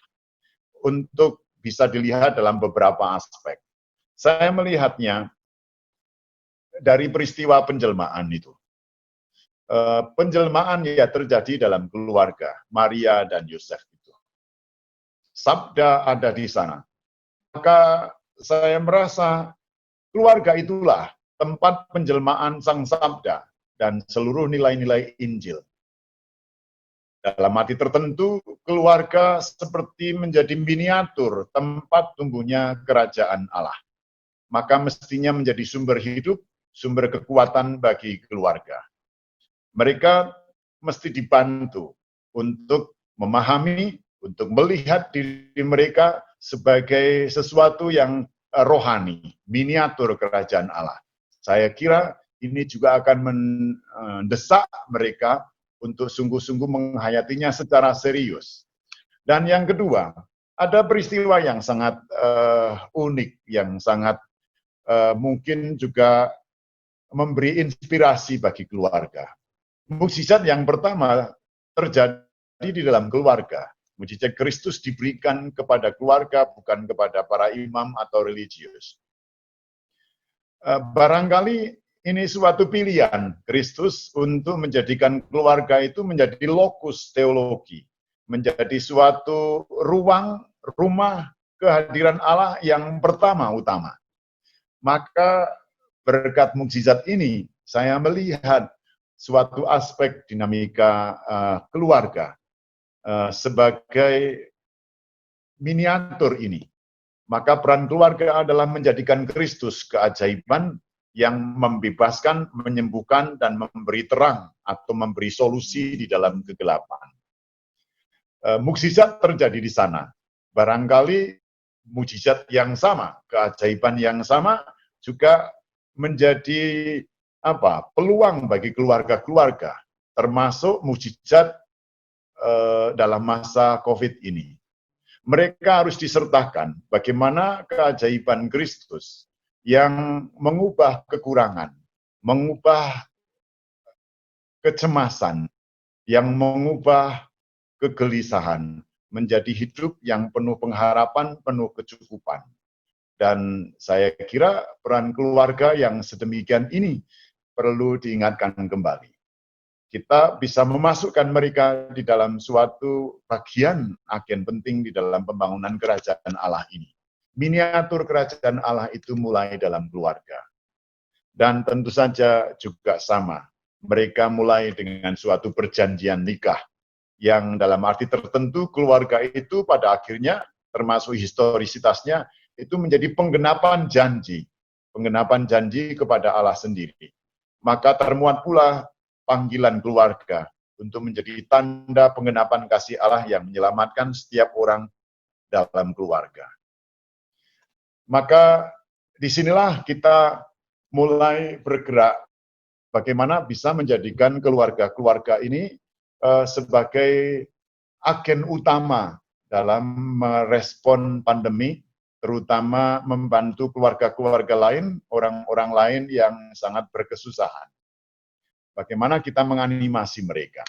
C: Untuk bisa dilihat dalam beberapa aspek. Saya melihatnya dari peristiwa penjelmaan itu. Penjelmaan ya terjadi dalam keluarga Maria dan Yosef itu. Sabda ada di sana. Maka saya merasa keluarga itulah tempat penjelmaan sang sabda dan seluruh nilai-nilai Injil. Dalam arti tertentu, keluarga seperti menjadi miniatur tempat tumbuhnya kerajaan Allah. Maka mestinya menjadi sumber hidup, sumber kekuatan bagi keluarga. Mereka mesti dibantu untuk memahami, untuk melihat diri mereka sebagai sesuatu yang rohani, miniatur kerajaan Allah. Saya kira ini juga akan mendesak mereka untuk sungguh-sungguh menghayatinya secara serius. Dan yang kedua, ada peristiwa yang sangat unik, yang sangat mungkin juga memberi inspirasi bagi keluarga. Mukjizat yang pertama terjadi di dalam keluarga. Mukjizat Kristus diberikan kepada keluarga, bukan kepada para imam atau religius. Barangkali ini suatu pilihan Kristus untuk menjadikan keluarga itu menjadi lokus teologi, menjadi suatu ruang, rumah kehadiran Allah yang utama. Maka berkat mukjizat ini, saya melihat suatu aspek dinamika keluarga sebagai miniatur ini. Maka peran keluarga adalah menjadikan Kristus keajaiban yang membebaskan, menyembuhkan, dan memberi terang atau memberi solusi di dalam kegelapan. Mukjizat terjadi di sana. Barangkali mukjizat yang sama, keajaiban yang sama juga menjadi peluang bagi keluarga-keluarga, termasuk mukjizat dalam masa COVID ini. Mereka harus disertakan bagaimana keajaiban Kristus yang mengubah kekurangan, mengubah kecemasan, yang mengubah kegelisahan menjadi hidup yang penuh pengharapan, penuh kecukupan. Dan saya kira peran keluarga yang sedemikian ini perlu diingatkan kembali. kita bisa memasukkan mereka di dalam suatu bagian agen penting di dalam pembangunan kerajaan Allah ini. Miniatur kerajaan Allah itu mulai dalam keluarga. Dan tentu saja juga sama, mereka mulai dengan suatu perjanjian nikah, yang dalam arti tertentu keluarga itu pada akhirnya, termasuk historisitasnya, itu menjadi penggenapan janji kepada Allah sendiri. Maka termuat pula panggilan keluarga untuk menjadi tanda penggenapan kasih Allah yang menyelamatkan setiap orang dalam keluarga. Maka disinilah kita mulai bergerak bagaimana bisa menjadikan keluarga-keluarga ini sebagai agen utama dalam merespon pandemi, terutama membantu keluarga-keluarga lain, orang-orang lain yang sangat berkesusahan. Bagaimana kita menganimasi mereka.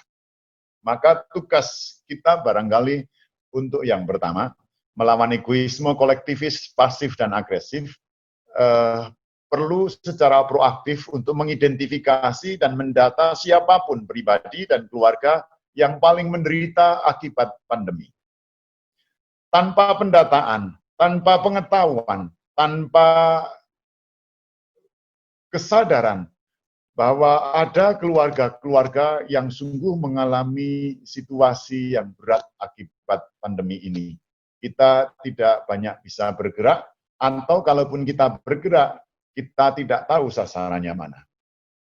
C: Maka tugas kita barangkali untuk yang pertama, melawan egoisme kolektivis, pasif, dan agresif, perlu secara proaktif untuk mengidentifikasi dan mendata siapapun pribadi dan keluarga yang paling menderita akibat pandemi. Tanpa pendataan, tanpa pengetahuan, tanpa kesadaran bahwa ada keluarga-keluarga yang sungguh mengalami situasi yang berat akibat pandemi ini. Kita tidak banyak bisa bergerak, atau kalaupun kita bergerak, kita tidak tahu sasarannya mana.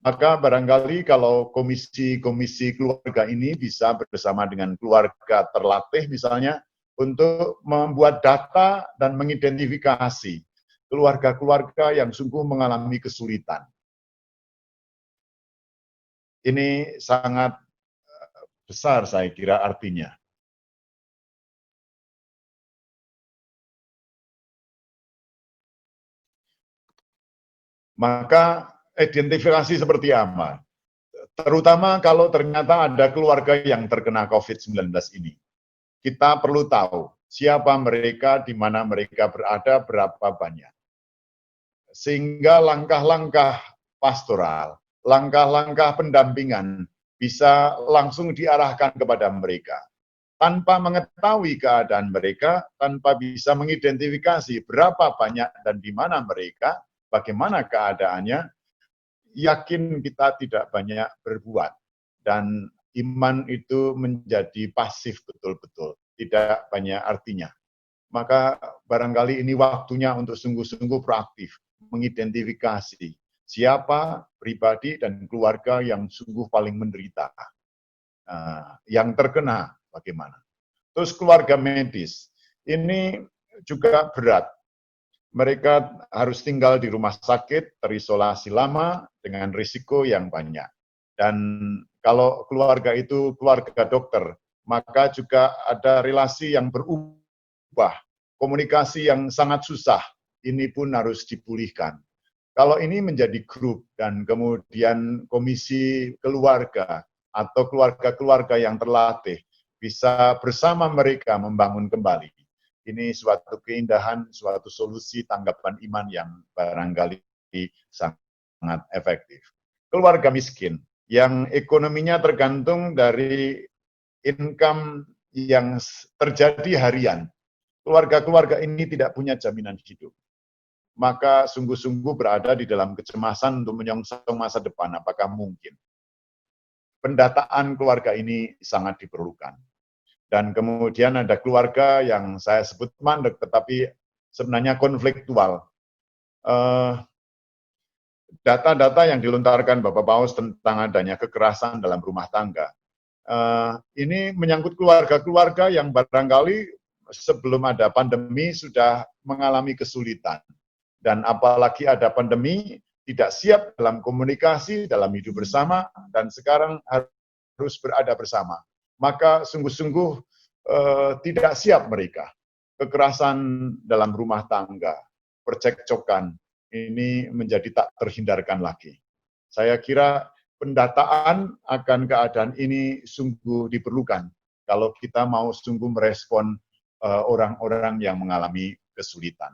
C: Maka barangkali kalau komisi-komisi keluarga ini bisa bersama dengan keluarga terlatih misalnya, untuk membuat data dan mengidentifikasi keluarga-keluarga yang sungguh mengalami kesulitan. Ini sangat besar saya kira artinya. Maka identifikasi seperti apa? Terutama kalau ternyata ada keluarga yang terkena COVID-19 ini. Kita perlu tahu siapa mereka, di mana mereka berada, berapa banyak. Sehingga langkah-langkah pastoral, langkah-langkah pendampingan bisa langsung diarahkan kepada mereka. Tanpa mengetahui keadaan mereka, tanpa bisa mengidentifikasi berapa banyak dan di mana mereka, bagaimana keadaannya, yakin kita tidak banyak berbuat. Dan iman itu menjadi pasif betul-betul, tidak banyak artinya. Maka barangkali ini waktunya untuk sungguh-sungguh proaktif, mengidentifikasi siapa pribadi dan keluarga yang sungguh paling menderita, yang terkena bagaimana. Terus keluarga medis, ini juga berat. Mereka harus tinggal di rumah sakit, terisolasi lama dengan risiko yang banyak. Dan kalau keluarga itu keluarga dokter, maka juga ada relasi yang berubah, komunikasi yang sangat susah, ini pun harus dipulihkan. Kalau ini menjadi grup dan kemudian komisi keluarga atau keluarga-keluarga yang terlatih bisa bersama mereka membangun kembali. Ini suatu keindahan, suatu solusi tanggapan iman yang barangkali sangat efektif. Keluarga miskin yang ekonominya tergantung dari income yang terjadi harian. Keluarga-keluarga ini tidak punya jaminan hidup. Maka sungguh-sungguh berada di dalam kecemasan untuk menyongsong masa depan. Apakah mungkin? Pendataan keluarga ini sangat diperlukan. Dan kemudian ada keluarga yang saya sebut mandek, tetapi sebenarnya konfliktual. Data-data yang dilontarkan Bapak Paus tentang adanya kekerasan dalam rumah tangga, ini menyangkut keluarga-keluarga yang barangkali sebelum ada pandemi sudah mengalami kesulitan. Dan apalagi ada pandemi, tidak siap dalam komunikasi, dalam hidup bersama, dan sekarang harus berada bersama. Maka sungguh-sungguh tidak siap mereka. Kekerasan dalam rumah tangga, percekcokan, ini menjadi tak terhindarkan lagi. Saya kira pendataan akan keadaan ini sungguh diperlukan kalau kita mau sungguh merespon orang-orang yang mengalami kesulitan.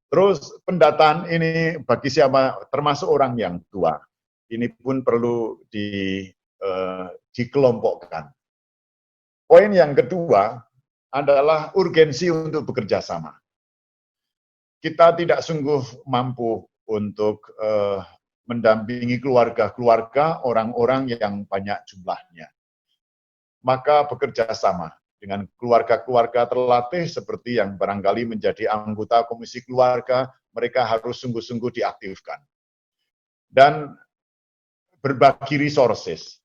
C: Terus pendataan ini bagi siapa, termasuk orang yang tua, ini pun perlu dikelompokkan. Poin yang kedua adalah urgensi untuk bekerja sama. Kita tidak sungguh mampu untuk mendampingi keluarga-keluarga orang-orang yang banyak jumlahnya. Maka bekerja sama dengan keluarga-keluarga terlatih seperti yang barangkali menjadi anggota komisi keluarga, mereka harus sungguh-sungguh diaktifkan. Dan berbagi resources,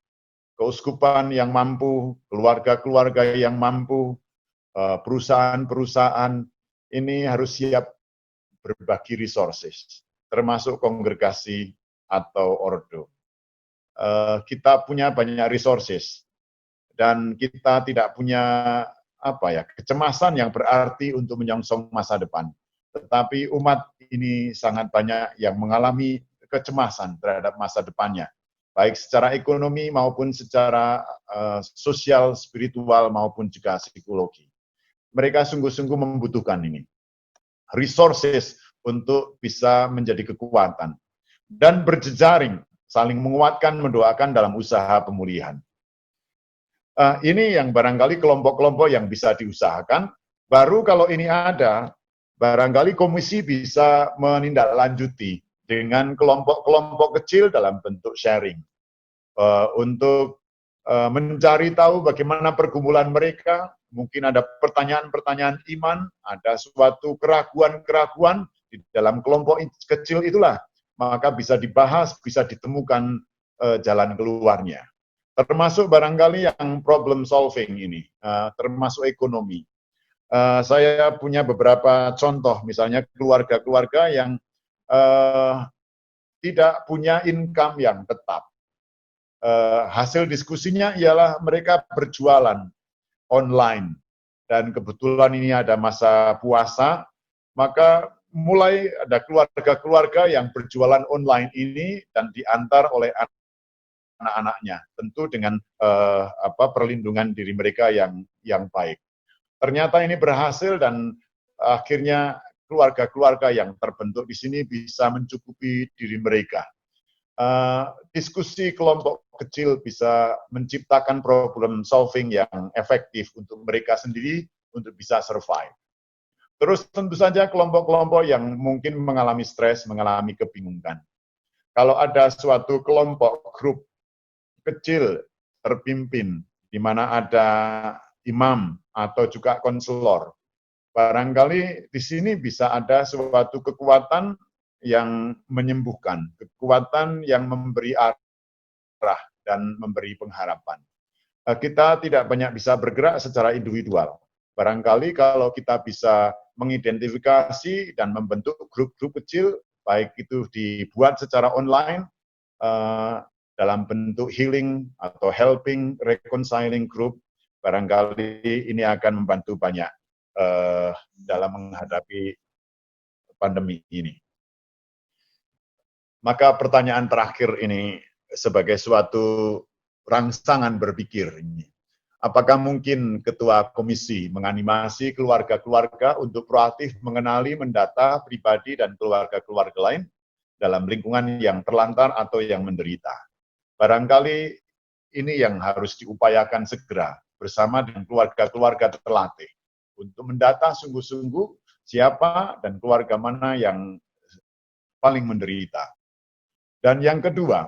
C: keuskupan yang mampu, keluarga-keluarga yang mampu, perusahaan-perusahaan ini harus siap berbagi resources, termasuk kongregasi atau ordo. Kita punya banyak resources, dan kita tidak punya kecemasan yang berarti untuk menyongsong masa depan. Tetapi umat ini sangat banyak yang mengalami kecemasan terhadap masa depannya, baik secara ekonomi maupun secara sosial, spiritual maupun juga psikologi. Mereka sungguh-sungguh membutuhkan ini, resources untuk bisa menjadi kekuatan dan berjejaring, saling menguatkan, mendoakan dalam usaha pemulihan. Ini yang barangkali kelompok-kelompok yang bisa diusahakan. Baru kalau ini ada, barangkali komisi bisa menindaklanjuti dengan kelompok-kelompok kecil dalam bentuk sharing. Untuk mencari tahu bagaimana pergumulan mereka, mungkin ada pertanyaan-pertanyaan iman, ada suatu keraguan-keraguan di dalam kelompok kecil itulah, maka bisa dibahas, bisa ditemukan jalan keluarnya. Termasuk barangkali yang problem solving ini, termasuk ekonomi. Saya punya beberapa contoh, misalnya keluarga-keluarga yang tidak punya income yang tetap. Hasil diskusinya ialah mereka berjualan online, dan kebetulan ini ada masa puasa, maka mulai ada keluarga-keluarga yang berjualan online ini dan diantar oleh anak-anaknya, tentu dengan perlindungan diri mereka yang baik. Ternyata ini berhasil dan akhirnya keluarga-keluarga yang terbentuk di sini bisa mencukupi diri mereka. Diskusi kelompok kecil bisa menciptakan problem solving yang efektif untuk mereka sendiri untuk bisa survive. Terus tentu saja kelompok-kelompok yang mungkin mengalami stres, mengalami kebingungan. Kalau ada suatu kelompok grup kecil terpimpin, di mana ada imam atau juga konselor, barangkali di sini bisa ada suatu kekuatan yang menyembuhkan, kekuatan yang memberi arah dan memberi pengharapan. Kita tidak banyak bisa bergerak secara individual. Barangkali kalau kita bisa mengidentifikasi dan membentuk grup-grup kecil, baik itu dibuat secara online, dalam bentuk healing atau helping, reconciling group, barangkali ini akan membantu banyak dalam menghadapi pandemi ini. Maka pertanyaan terakhir ini sebagai suatu rangsangan berpikir ini. Apakah mungkin Ketua Komisi menganimasi keluarga-keluarga untuk proaktif mengenali, mendata pribadi dan keluarga-keluarga lain dalam lingkungan yang terlantar atau yang menderita? Barangkali ini yang harus diupayakan segera bersama dengan keluarga-keluarga terlatih untuk mendata sungguh-sungguh siapa dan keluarga mana yang paling menderita. Dan yang kedua,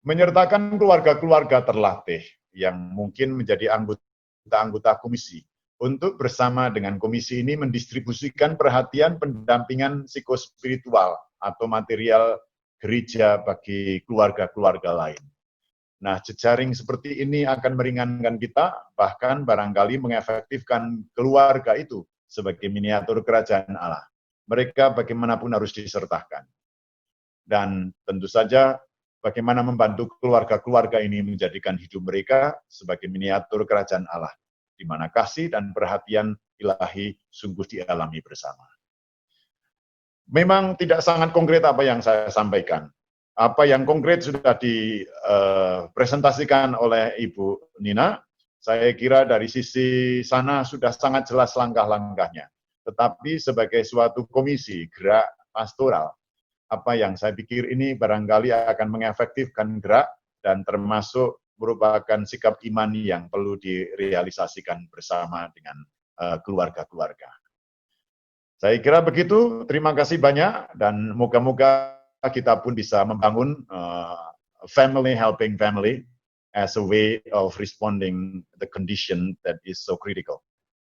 C: menyertakan keluarga-keluarga terlatih yang mungkin menjadi anggota komisi untuk bersama dengan komisi ini mendistribusikan perhatian pendampingan psikospiritual atau material gereja bagi keluarga-keluarga lain. Nah, jejaring seperti ini akan meringankan kita, bahkan barangkali mengefektifkan keluarga itu sebagai miniatur kerajaan Allah. Mereka bagaimanapun harus disertakan. Dan tentu saja bagaimana membantu keluarga-keluarga ini menjadikan hidup mereka sebagai miniatur kerajaan Allah, di mana kasih dan perhatian ilahi sungguh dialami bersama. Memang tidak sangat konkret apa yang saya sampaikan. Apa yang konkret sudah dipresentasikan oleh Ibu Nina. Saya kira dari sisi sana sudah sangat jelas langkah-langkahnya. Tetapi sebagai suatu komisi gerak pastoral, apa yang saya pikir ini barangkali akan mengefektifkan gerak dan termasuk merupakan sikap iman yang perlu direalisasikan bersama dengan keluarga-keluarga. Saya kira begitu, terima kasih banyak, dan moga-moga kita pun bisa membangun family helping family as a way of responding the condition that is so critical.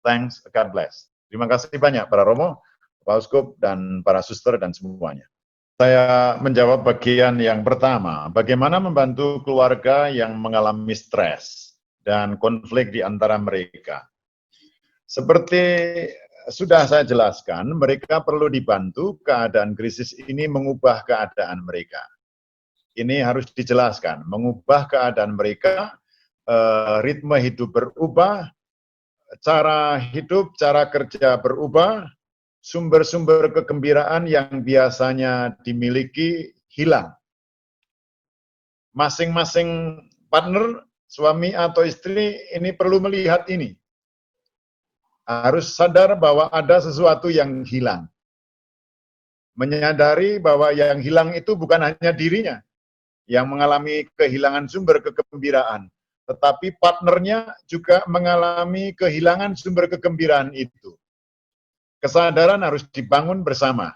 C: Thanks, God bless. Terima kasih banyak para Romo, Pak Uskup, dan para suster, dan semuanya. Saya menjawab bagian yang pertama, bagaimana membantu keluarga yang mengalami stres dan konflik di antara mereka. Seperti sudah saya jelaskan, mereka perlu dibantu keadaan krisis ini mengubah keadaan mereka. Ini harus dijelaskan, mengubah keadaan mereka, ritme hidup berubah, cara hidup, cara kerja berubah, sumber-sumber kegembiraan yang biasanya dimiliki hilang. Masing-masing partner, suami atau istri, ini perlu melihat ini. Harus sadar bahwa ada sesuatu yang hilang. Menyadari bahwa yang hilang itu bukan hanya dirinya yang mengalami kehilangan sumber kegembiraan, tetapi partnernya juga mengalami kehilangan sumber kegembiraan itu. Kesadaran harus dibangun bersama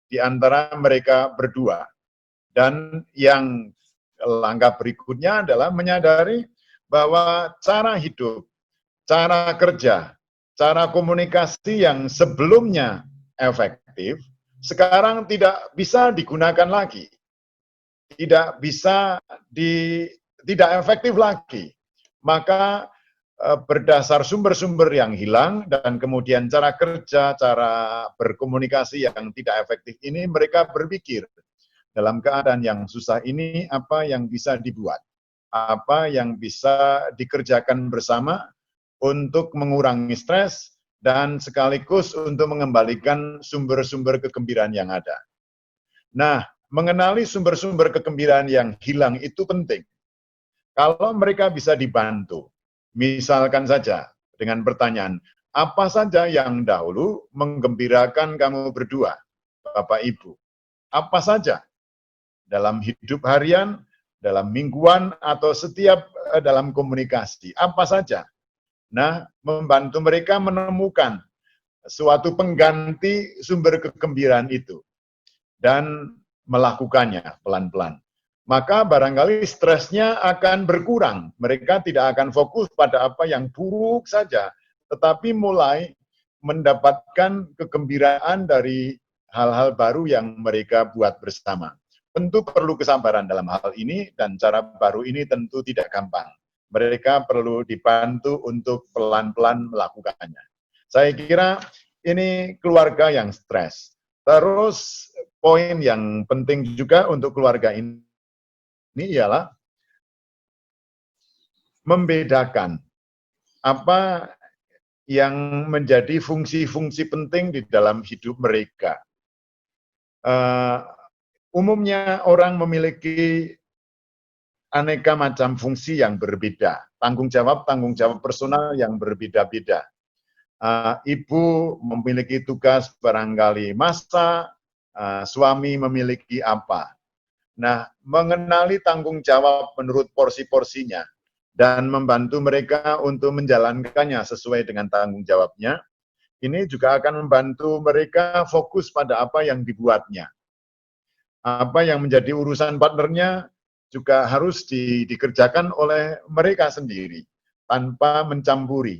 C: di antara mereka berdua. Dan yang langkah berikutnya adalah menyadari bahwa cara hidup, cara kerja, cara komunikasi yang sebelumnya efektif, sekarang tidak bisa digunakan lagi. Tidak efektif lagi. Maka berdasar sumber-sumber yang hilang dan kemudian cara kerja, cara berkomunikasi yang tidak efektif ini, mereka berpikir dalam keadaan yang susah ini apa yang bisa dibuat, apa yang bisa dikerjakan bersama untuk mengurangi stres dan sekaligus untuk mengembalikan sumber-sumber kegembiraan yang ada. Nah, mengenali sumber-sumber kegembiraan yang hilang itu penting. Kalau mereka bisa dibantu, misalkan saja dengan pertanyaan, apa saja yang dahulu menggembirakan kamu berdua, Bapak Ibu? Apa saja? Dalam hidup harian, dalam mingguan, atau setiap dalam komunikasi, apa saja? Nah, membantu mereka menemukan suatu pengganti sumber kegembiraan itu dan melakukannya pelan-pelan. Maka barangkali stresnya akan berkurang. Mereka tidak akan fokus pada apa yang buruk saja, tetapi mulai mendapatkan kegembiraan dari hal-hal baru yang mereka buat bersama. Tentu perlu kesabaran dalam hal ini, dan cara baru ini tentu tidak gampang. Mereka perlu dibantu untuk pelan-pelan melakukannya. Saya kira ini keluarga yang stres. Terus poin yang penting juga untuk keluarga ini ialah membedakan apa yang menjadi fungsi-fungsi penting di dalam hidup mereka. Umumnya orang memiliki aneka macam fungsi yang berbeda, tanggung jawab personal yang berbeda-beda. Ibu memiliki tugas barangkali masak, suami memiliki apa. Nah, mengenali tanggung jawab menurut porsi-porsinya dan membantu mereka untuk menjalankannya sesuai dengan tanggung jawabnya, ini juga akan membantu mereka fokus pada apa yang dibuatnya. Apa yang menjadi urusan partnernya juga harus dikerjakan oleh mereka sendiri, tanpa mencampuri.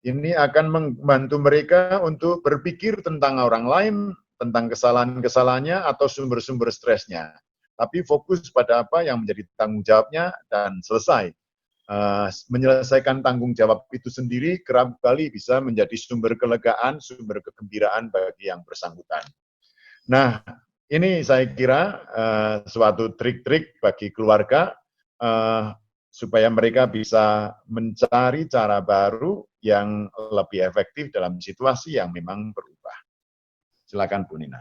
C: Ini akan membantu mereka untuk berpikir tentang orang lain, tentang kesalahan-kesalahannya atau sumber-sumber stresnya. Tapi fokus pada apa yang menjadi tanggung jawabnya dan selesai. Menyelesaikan tanggung jawab itu sendiri kerap kali bisa menjadi sumber kelegaan, sumber kegembiraan bagi yang bersangkutan. Nah, ini saya kira suatu trik-trik bagi keluarga supaya mereka bisa mencari cara baru yang lebih efektif dalam situasi yang memang berubah. Silakan Bu Nina.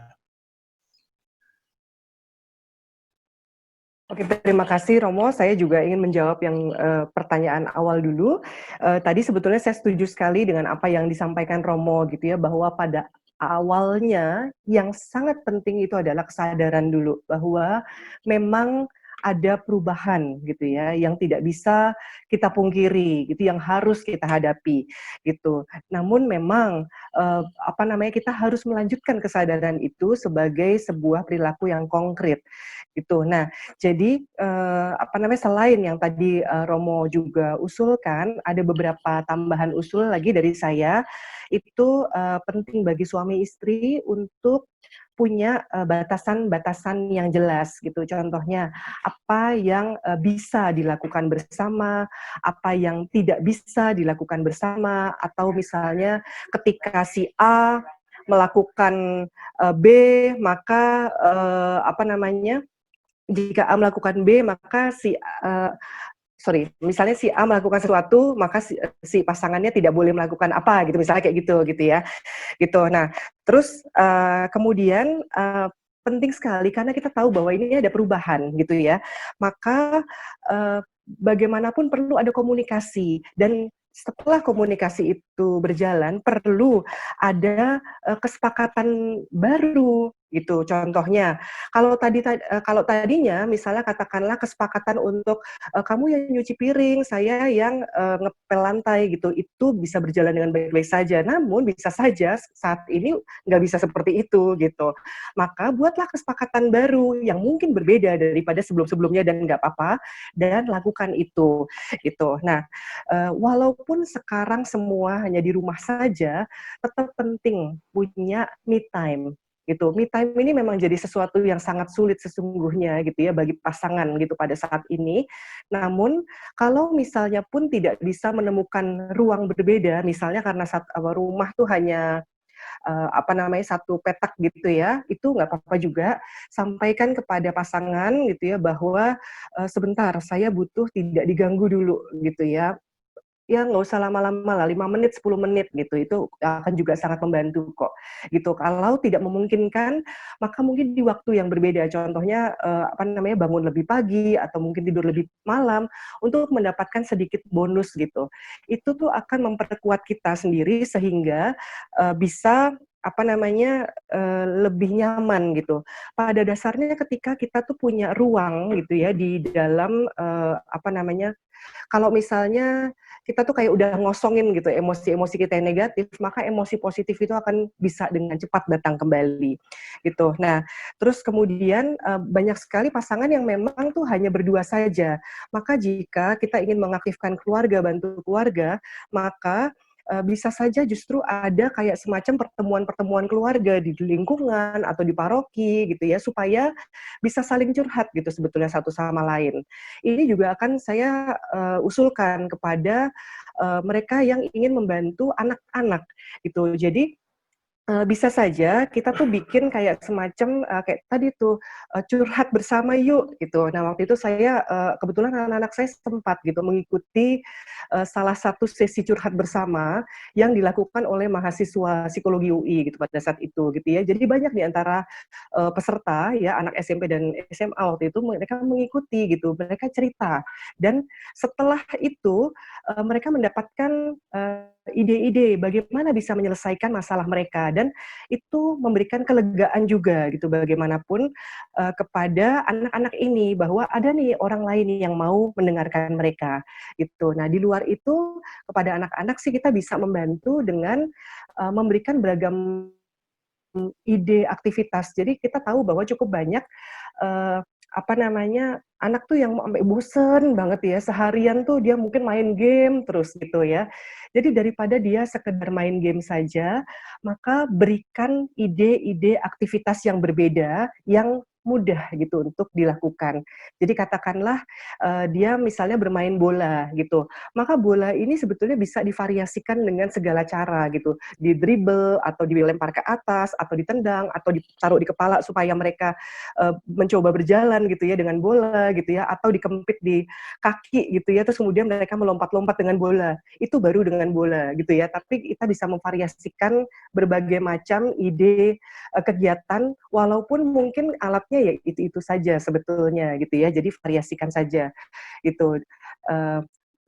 B: Oke, terima kasih Romo. Saya juga ingin menjawab yang pertanyaan awal dulu. Tadi sebetulnya saya setuju sekali dengan apa yang disampaikan Romo gitu ya, bahwa pada awalnya yang sangat penting itu adalah kesadaran dulu bahwa memang ada perubahan gitu ya, yang tidak bisa kita pungkiri, gitu, yang harus kita hadapi, gitu. Namun memang kita harus melanjutkan kesadaran itu sebagai sebuah perilaku yang konkret, gitu. Nah, jadi selain yang tadi Romo juga usulkan, ada beberapa tambahan usul lagi dari saya. Itu penting bagi suami istri untuk punya batasan-batasan yang jelas gitu. Contohnya apa yang bisa dilakukan bersama, apa yang tidak bisa dilakukan bersama, atau misalnya ketika si A melakukan B, maka jika A melakukan B, maka misalnya si A melakukan sesuatu, maka si pasangannya tidak boleh melakukan apa gitu, misalnya kayak gitu ya, gitu. Nah, terus kemudian penting sekali karena kita tahu bahwa ini ada perubahan gitu ya, maka bagaimanapun perlu ada komunikasi, dan setelah komunikasi itu berjalan perlu ada kesepakatan baru gitu. Contohnya, kalau tadinya misalnya katakanlah kesepakatan untuk kamu yang nyuci piring, saya yang ngepel lantai gitu, itu bisa berjalan dengan baik-baik saja. Namun bisa saja saat ini nggak bisa seperti itu gitu. Maka buatlah kesepakatan baru yang mungkin berbeda daripada sebelum-sebelumnya, dan nggak apa-apa, dan lakukan itu gitu. Nah, walaupun sekarang semua hanya di rumah saja, tetap penting punya me time gitu. Me time ini memang jadi sesuatu yang sangat sulit sesungguhnya gitu ya bagi pasangan gitu pada saat ini. Namun kalau misalnya pun tidak bisa menemukan ruang berbeda, misalnya karena rumah tuh hanya satu petak gitu ya, itu nggak apa-apa juga. Sampaikan kepada pasangan gitu ya bahwa sebentar, saya butuh tidak diganggu dulu gitu ya. Ya nggak usah lama-lama lah, 5 menit, 10 menit gitu, itu akan juga sangat membantu kok, gitu. Kalau tidak memungkinkan, maka mungkin di waktu yang berbeda, contohnya bangun lebih pagi atau mungkin tidur lebih malam untuk mendapatkan sedikit bonus gitu. Itu tuh akan memperkuat kita sendiri sehingga bisa lebih nyaman gitu. Pada dasarnya ketika kita tuh punya ruang gitu ya di dalam kalau misalnya kita tuh kayak udah ngosongin gitu emosi-emosi kita yang negatif, maka emosi positif itu akan bisa dengan cepat datang kembali gitu. Nah, terus kemudian banyak sekali pasangan yang memang tuh hanya berdua saja. Maka jika kita ingin mengaktifkan keluarga, bantu keluarga, maka bisa saja justru ada kayak semacam pertemuan-pertemuan keluarga di lingkungan atau di paroki gitu ya, supaya bisa saling curhat gitu sebetulnya satu sama lain. Ini juga akan saya usulkan kepada mereka yang ingin membantu anak-anak gitu. Jadi bisa saja kita tuh bikin kayak semacam kayak tadi tuh curhat bersama yuk gitu. Nah, waktu itu saya kebetulan anak-anak saya sempat gitu mengikuti salah satu sesi curhat bersama yang dilakukan oleh mahasiswa psikologi UI gitu pada saat itu gitu ya. Jadi banyak di antara peserta ya, anak SMP dan SMA waktu itu mereka mengikuti gitu. Mereka cerita, dan setelah itu mereka mendapatkan ide-ide bagaimana bisa menyelesaikan masalah mereka, dan itu memberikan kelegaan juga gitu bagaimanapun kepada anak-anak ini bahwa ada nih orang lain yang mau mendengarkan mereka gitu. Nah, di luar itu kepada anak-anak sih kita bisa membantu dengan memberikan beragam ide aktivitas. Jadi kita tahu bahwa cukup banyak anak tuh yang sampai bosen banget ya, seharian tuh dia mungkin main game terus gitu ya. Jadi daripada dia sekedar main game saja, maka berikan ide-ide aktivitas yang berbeda yang mudah gitu untuk dilakukan. Jadi katakanlah dia misalnya bermain bola gitu, maka bola ini sebetulnya bisa divariasikan dengan segala cara gitu, di dribble atau dilempar ke atas atau ditendang atau ditaruh di kepala supaya mereka mencoba berjalan gitu ya dengan bola gitu ya, atau dikempit di kaki gitu ya, terus kemudian mereka melompat-lompat dengan bola. Itu baru dengan bola gitu ya, tapi kita bisa memvariasikan berbagai macam ide kegiatan, walaupun mungkin alatnya ya itu saja sebetulnya gitu ya, jadi variasikan saja gitu.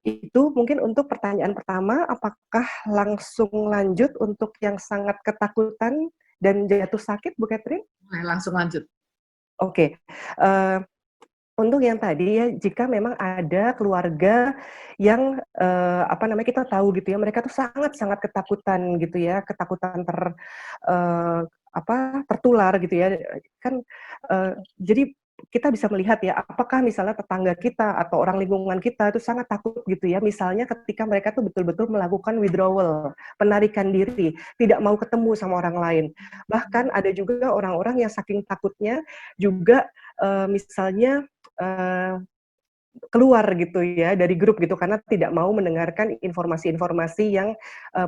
B: Itu mungkin untuk pertanyaan pertama. Apakah langsung lanjut untuk yang sangat ketakutan dan jatuh sakit, Bu Catherine?
A: Langsung lanjut.
B: Oke. Untuk yang tadi ya, jika memang ada keluarga yang, kita tahu gitu ya, mereka tuh sangat-sangat ketakutan gitu ya, ketakutan tertular gitu ya, kan, jadi kita bisa melihat ya, apakah misalnya tetangga kita atau orang lingkungan kita itu sangat takut gitu ya, misalnya ketika mereka tuh betul-betul melakukan withdrawal, penarikan diri, tidak mau ketemu sama orang lain. Bahkan ada juga orang-orang yang saking takutnya juga, misalnya Eee, keluar gitu ya dari grup gitu karena tidak mau mendengarkan informasi-informasi yang,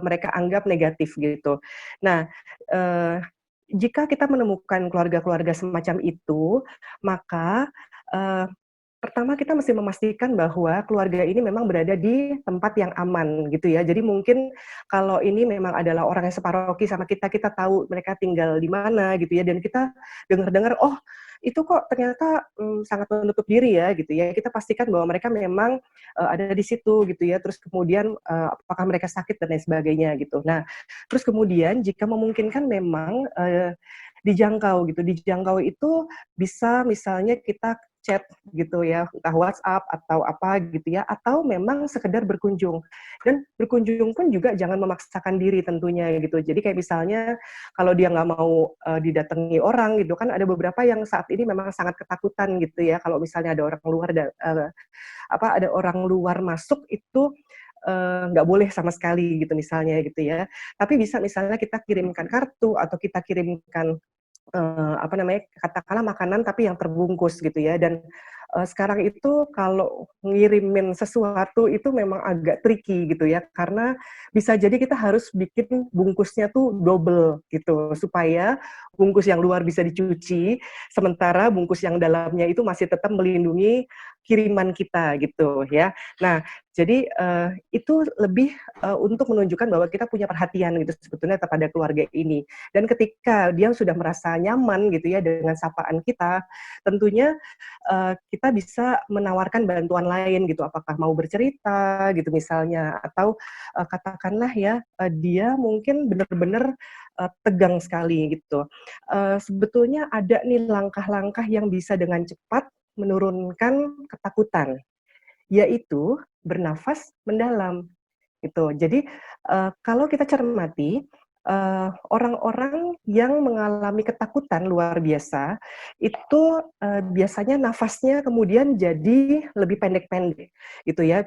B: mereka anggap negatif gitu. Nah, eee, jika kita menemukan keluarga-keluarga semacam itu, maka, eee, pertama kita mesti memastikan bahwa keluarga ini memang berada di tempat yang aman gitu ya. Jadi mungkin kalau ini memang adalah orang yang separoki sama kita, kita tahu mereka tinggal di mana gitu ya dan kita dengar-dengar, "Oh itu kok ternyata, sangat menutup diri ya," gitu ya. Kita pastikan bahwa mereka memang, ada di situ gitu ya, terus kemudian, apakah mereka sakit dan lain sebagainya gitu. Nah, terus kemudian jika memungkinkan memang, dijangkau gitu. Dijangkau itu bisa misalnya kita chat gitu ya, entah WhatsApp atau apa gitu ya, atau memang sekedar berkunjung. Dan berkunjung pun juga jangan memaksakan diri tentunya gitu. Jadi kayak misalnya kalau dia nggak mau, didatangi orang gitu kan ada beberapa yang saat ini memang sangat ketakutan gitu ya, kalau misalnya ada orang luar ada orang luar masuk itu, nggak boleh sama sekali gitu misalnya gitu ya. Tapi bisa misalnya kita kirimkan kartu atau kita kirimkan katakanlah makanan tapi yang terbungkus gitu ya dan, sekarang itu kalau ngirimin sesuatu itu memang agak tricky gitu ya, karena bisa jadi kita harus bikin bungkusnya tuh double gitu, supaya bungkus yang luar bisa dicuci, sementara bungkus yang dalamnya itu masih tetap melindungi kiriman kita gitu ya. Nah, jadi, itu lebih, untuk menunjukkan bahwa kita punya perhatian gitu sebetulnya kepada keluarga ini. Dan ketika dia sudah merasa nyaman gitu ya dengan sapaan kita, tentunya, kita bisa menawarkan bantuan lain gitu, apakah mau bercerita gitu misalnya, atau, katakanlah ya, dia mungkin benar-benar, tegang sekali gitu. Sebetulnya ada nih langkah-langkah yang bisa dengan cepat menurunkan ketakutan, yaitu bernafas mendalam. Gitu. Jadi, kalau kita cermati, orang-orang yang mengalami ketakutan luar biasa, itu, biasanya nafasnya kemudian jadi lebih pendek-pendek, gitu ya.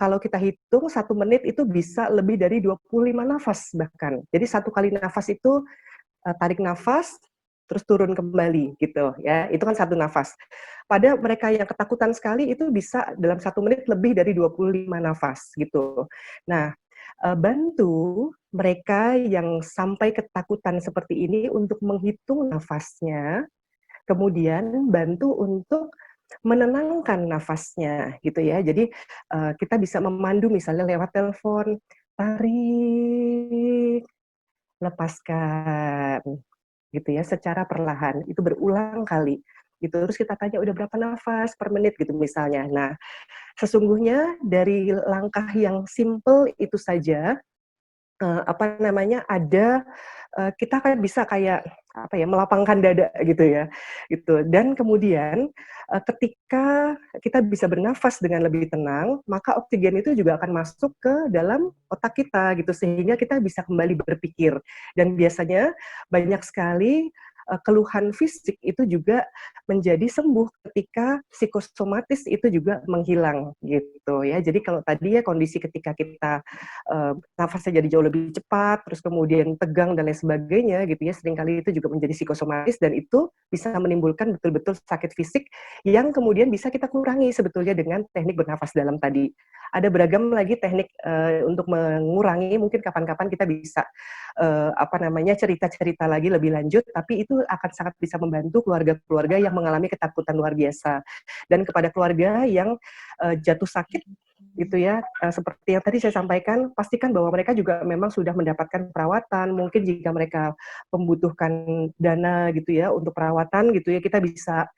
B: Kalau kita hitung 1 menit itu bisa lebih dari 25 nafas bahkan. Jadi 1 kali nafas itu, tarik nafas, terus turun kembali gitu ya, itu kan 1 nafas. Pada mereka yang ketakutan sekali itu bisa dalam 1 menit lebih dari 25 nafas gitu. Nah, bantu mereka yang sampai ketakutan seperti ini untuk menghitung nafasnya, kemudian bantu untuk menenangkan nafasnya gitu ya. Jadi, kita bisa memandu misalnya lewat telepon, tarik, lepaskan. Gitu ya, secara perlahan, itu berulang kali, gitu. Terus kita tanya, "Udah berapa nafas per menit?" Gitu misalnya. Nah, sesungguhnya dari langkah yang simpel itu saja, kita kan bisa kayak, melapangkan dada gitu ya, gitu. Dan kemudian, ketika kita bisa bernafas dengan lebih tenang, maka oksigen itu juga akan masuk ke dalam otak kita gitu, sehingga kita bisa kembali berpikir. Dan biasanya banyak sekali, keluhan fisik itu juga menjadi sembuh ketika psikosomatis itu juga menghilang gitu ya. Jadi kalau tadi ya kondisi ketika kita nafasnya jadi jauh lebih cepat, terus kemudian tegang dan lain sebagainya gitu ya, seringkali itu juga menjadi psikosomatis dan itu bisa menimbulkan betul-betul sakit fisik yang kemudian bisa kita kurangi sebetulnya dengan teknik bernafas dalam tadi. Ada beragam lagi teknik, untuk mengurangi, mungkin kapan-kapan kita bisa, cerita-cerita lagi lebih lanjut, tapi itu akan sangat bisa membantu keluarga-keluarga yang mengalami ketakutan luar biasa. Dan kepada keluarga yang, jatuh sakit gitu ya, seperti yang tadi saya sampaikan, pastikan bahwa mereka juga memang sudah mendapatkan perawatan, mungkin jika mereka membutuhkan dana gitu ya untuk perawatan gitu ya, kita bisa,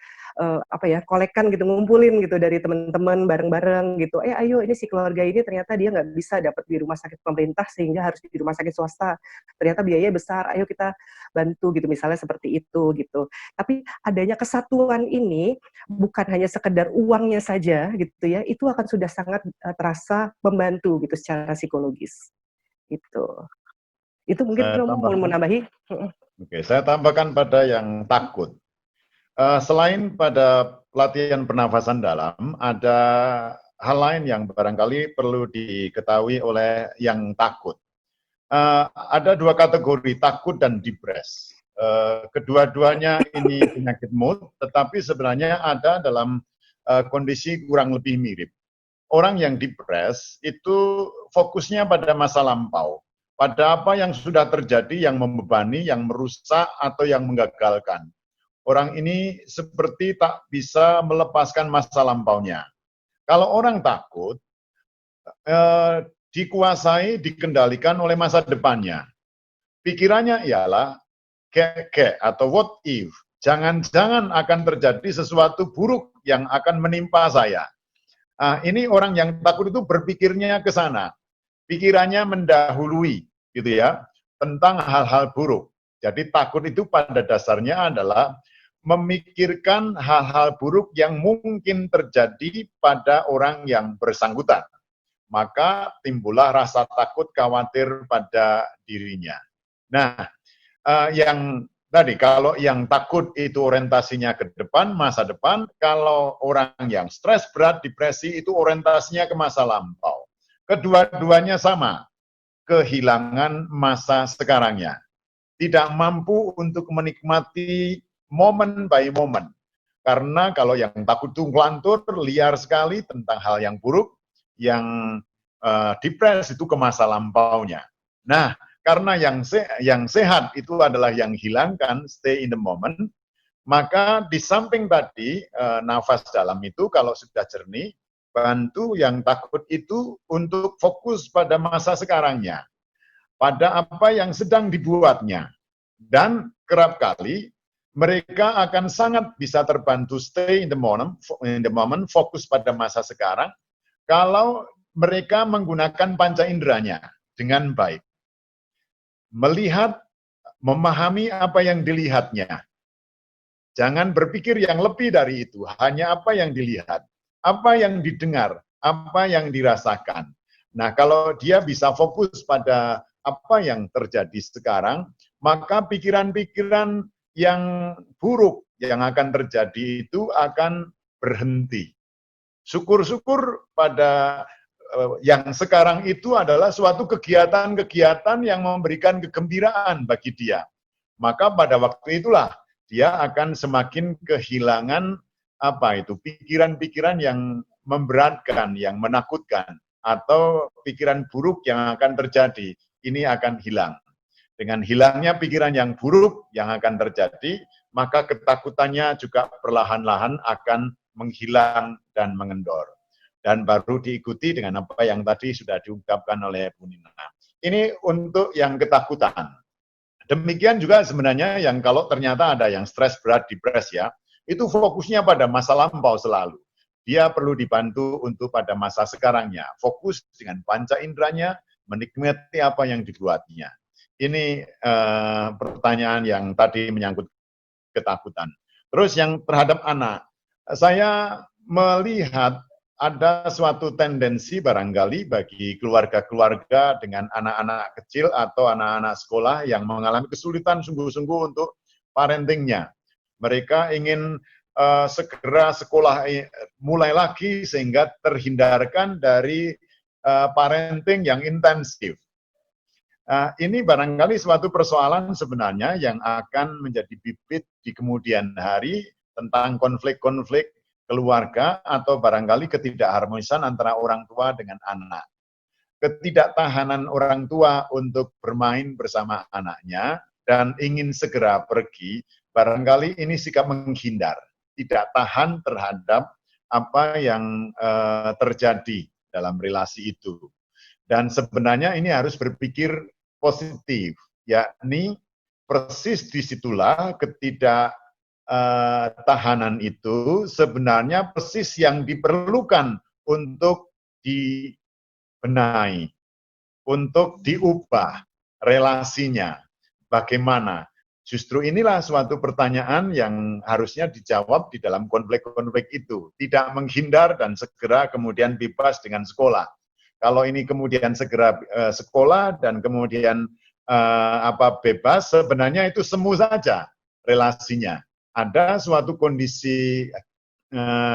B: kolekan gitu, ngumpulin gitu dari teman-teman bareng-bareng gitu. Ayo ini si keluarga ini ternyata dia nggak bisa dapat di rumah sakit pemerintah sehingga harus di rumah sakit swasta. Ternyata biayanya besar, ayo kita bantu gitu, misalnya seperti itu gitu. Tapi adanya kesatuan ini bukan hanya sekedar uangnya saja gitu ya, itu akan sudah sangat terasa membantu gitu secara psikologis. Gitu. Itu mungkin
C: Saya
B: Romo mau
C: tambahkan.
B: menambahi?
C: Oke, saya tambahkan pada yang takut. Selain pada pelatihan pernafasan dalam, ada hal lain yang barangkali perlu diketahui oleh yang takut. Ada dua kategori, takut dan depres. Kedua-duanya ini penyakit mood, tetapi sebenarnya ada dalam kondisi kurang lebih mirip. Orang yang depres itu fokusnya pada masa lampau, pada apa yang sudah terjadi, yang membebani, yang merusak, atau yang menggagalkan. Orang ini seperti tak bisa melepaskan masa lampaunya. Kalau orang takut, dikuasai, dikendalikan oleh masa depannya. Pikirannya ialah, kayak atau what if, jangan-jangan akan terjadi sesuatu buruk yang akan menimpa saya. Ini orang yang takut itu berpikirnya ke sana. Pikirannya mendahului, gitu ya, tentang hal-hal buruk. Jadi takut itu pada dasarnya adalah memikirkan hal-hal buruk yang mungkin terjadi pada orang yang bersangkutan. Maka timbullah rasa takut, khawatir pada dirinya. Nah, yang tadi, kalau yang takut itu orientasinya ke depan, masa depan, kalau orang yang stres berat, depresi itu orientasinya ke masa lampau. Kedua-duanya sama, kehilangan masa sekarangnya. Tidak mampu untuk menikmati momen by momen. Karena kalau yang takut itu ngelantur, liar sekali tentang hal yang buruk, yang depres itu ke masa lampaunya. Nah, karena yang sehat itu adalah yang hilangkan, stay in the moment, maka di samping tadi, nafas dalam itu kalau sudah jernih, bantu yang takut itu untuk fokus pada masa sekarangnya, pada apa yang sedang dibuatnya. Dan kerap kali mereka akan sangat bisa terbantu stay in the moment, fokus pada masa sekarang, kalau mereka menggunakan panca inderanya dengan baik. Melihat, memahami apa yang dilihatnya. Jangan berpikir yang lebih dari itu, hanya apa yang dilihat, apa yang didengar, apa yang dirasakan. Nah, kalau dia bisa fokus pada apa yang terjadi sekarang, maka pikiran-pikiran yang buruk yang akan terjadi itu akan berhenti. Syukur-syukur pada yang sekarang itu adalah suatu kegiatan-kegiatan yang memberikan kegembiraan bagi dia. Maka pada waktu itulah dia akan semakin kehilangan pikiran-pikiran yang memberatkan, yang menakutkan, atau pikiran buruk yang akan terjadi, ini akan hilang. Dengan hilangnya pikiran yang buruk yang akan terjadi, maka ketakutannya juga perlahan-lahan akan menghilang dan mengendor. Dan baru diikuti dengan apa yang tadi sudah diungkapkan oleh Bu Nina. Ini untuk yang ketakutan. Demikian juga sebenarnya yang kalau ternyata ada yang stres berat, depres ya, itu fokusnya pada masa lampau selalu. Dia perlu dibantu untuk pada masa sekarangnya. Fokus dengan panca inderanya, menikmati apa yang dibuatnya. Ini pertanyaan yang tadi menyangkut ketakutan. Terus yang terhadap anak, saya melihat ada suatu tendensi barangkali bagi keluarga-keluarga dengan anak-anak kecil atau anak-anak sekolah yang mengalami kesulitan sungguh-sungguh untuk parentingnya. Mereka ingin segera sekolah mulai lagi sehingga terhindarkan dari parenting yang intensif. Ini barangkali suatu persoalan sebenarnya yang akan menjadi bibit di kemudian hari tentang konflik-konflik keluarga atau barangkali ketidakharmonisan antara orang tua dengan anak. Ketidaktahanan orang tua untuk bermain bersama anaknya dan ingin segera pergi, barangkali ini sikap menghindar, tidak tahan terhadap apa yang terjadi dalam relasi itu. Dan sebenarnya ini harus berpikir positif, yakni persis disitulah tahanan itu sebenarnya persis yang diperlukan untuk dibenahi, untuk diubah relasinya. Bagaimana? Justru inilah suatu pertanyaan yang harusnya dijawab di dalam konflik-konflik itu. Tidak menghindar dan segera kemudian bebas dengan sekolah. Kalau ini kemudian segera sekolah dan kemudian bebas, sebenarnya itu semu saja relasinya. Ada suatu kondisi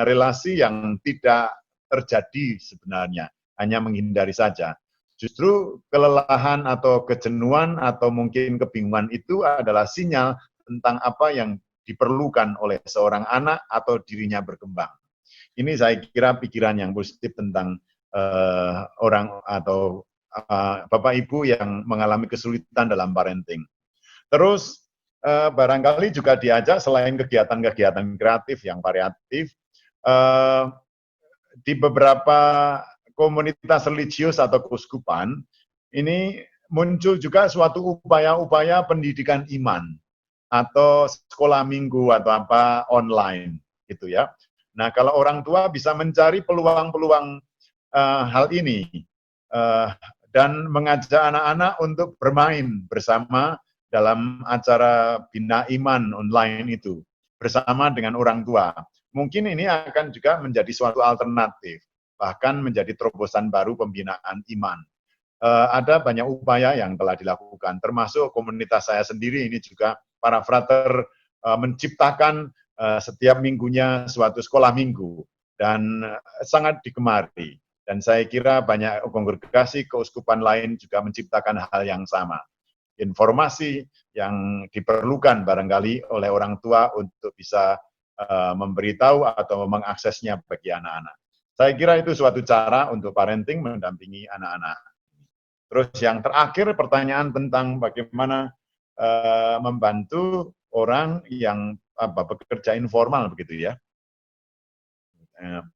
C: relasi yang tidak terjadi sebenarnya, hanya menghindari saja. Justru kelelahan atau kejenuhan atau mungkin kebingungan itu adalah sinyal tentang apa yang diperlukan oleh seorang anak atau dirinya berkembang. Ini saya kira pikiran yang positif tentang orang atau Bapak Ibu yang mengalami kesulitan dalam parenting. Terus barangkali juga diajak selain kegiatan-kegiatan kreatif yang variatif, di beberapa komunitas religius atau keuskupan, ini muncul juga suatu upaya-upaya pendidikan iman atau sekolah minggu atau apa online gitu ya. Nah, kalau orang tua bisa mencari peluang-peluang hal ini dan mengajak anak-anak untuk bermain bersama dalam acara Bina Iman online itu bersama dengan orang tua. Mungkin ini akan juga menjadi suatu alternatif, bahkan menjadi terobosan baru pembinaan iman. Ada banyak upaya yang telah dilakukan, termasuk komunitas saya sendiri ini juga para frater menciptakan setiap minggunya suatu sekolah minggu dan sangat digemari. Dan saya kira banyak kongregasi keuskupan lain juga menciptakan hal yang sama. Informasi yang diperlukan barangkali oleh orang tua untuk bisa memberitahu atau mengaksesnya bagi anak-anak. Saya kira itu suatu cara untuk parenting mendampingi anak-anak. Terus yang terakhir pertanyaan tentang bagaimana membantu orang yang bekerja informal begitu ya.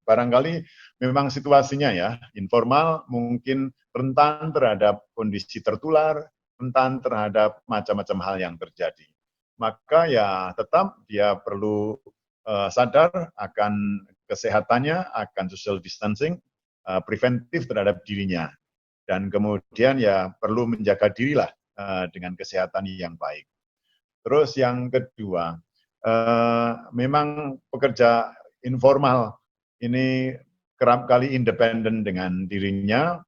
C: Barangkali memang situasinya ya, informal mungkin rentan terhadap kondisi tertular, rentan terhadap macam-macam hal yang terjadi. Maka ya tetap dia perlu sadar akan kesehatannya, akan social distancing, preventif terhadap dirinya. Dan kemudian ya perlu menjaga dirilah dengan kesehatan yang baik. Terus yang kedua, memang pekerja informal ini kerap kali independen dengan dirinya,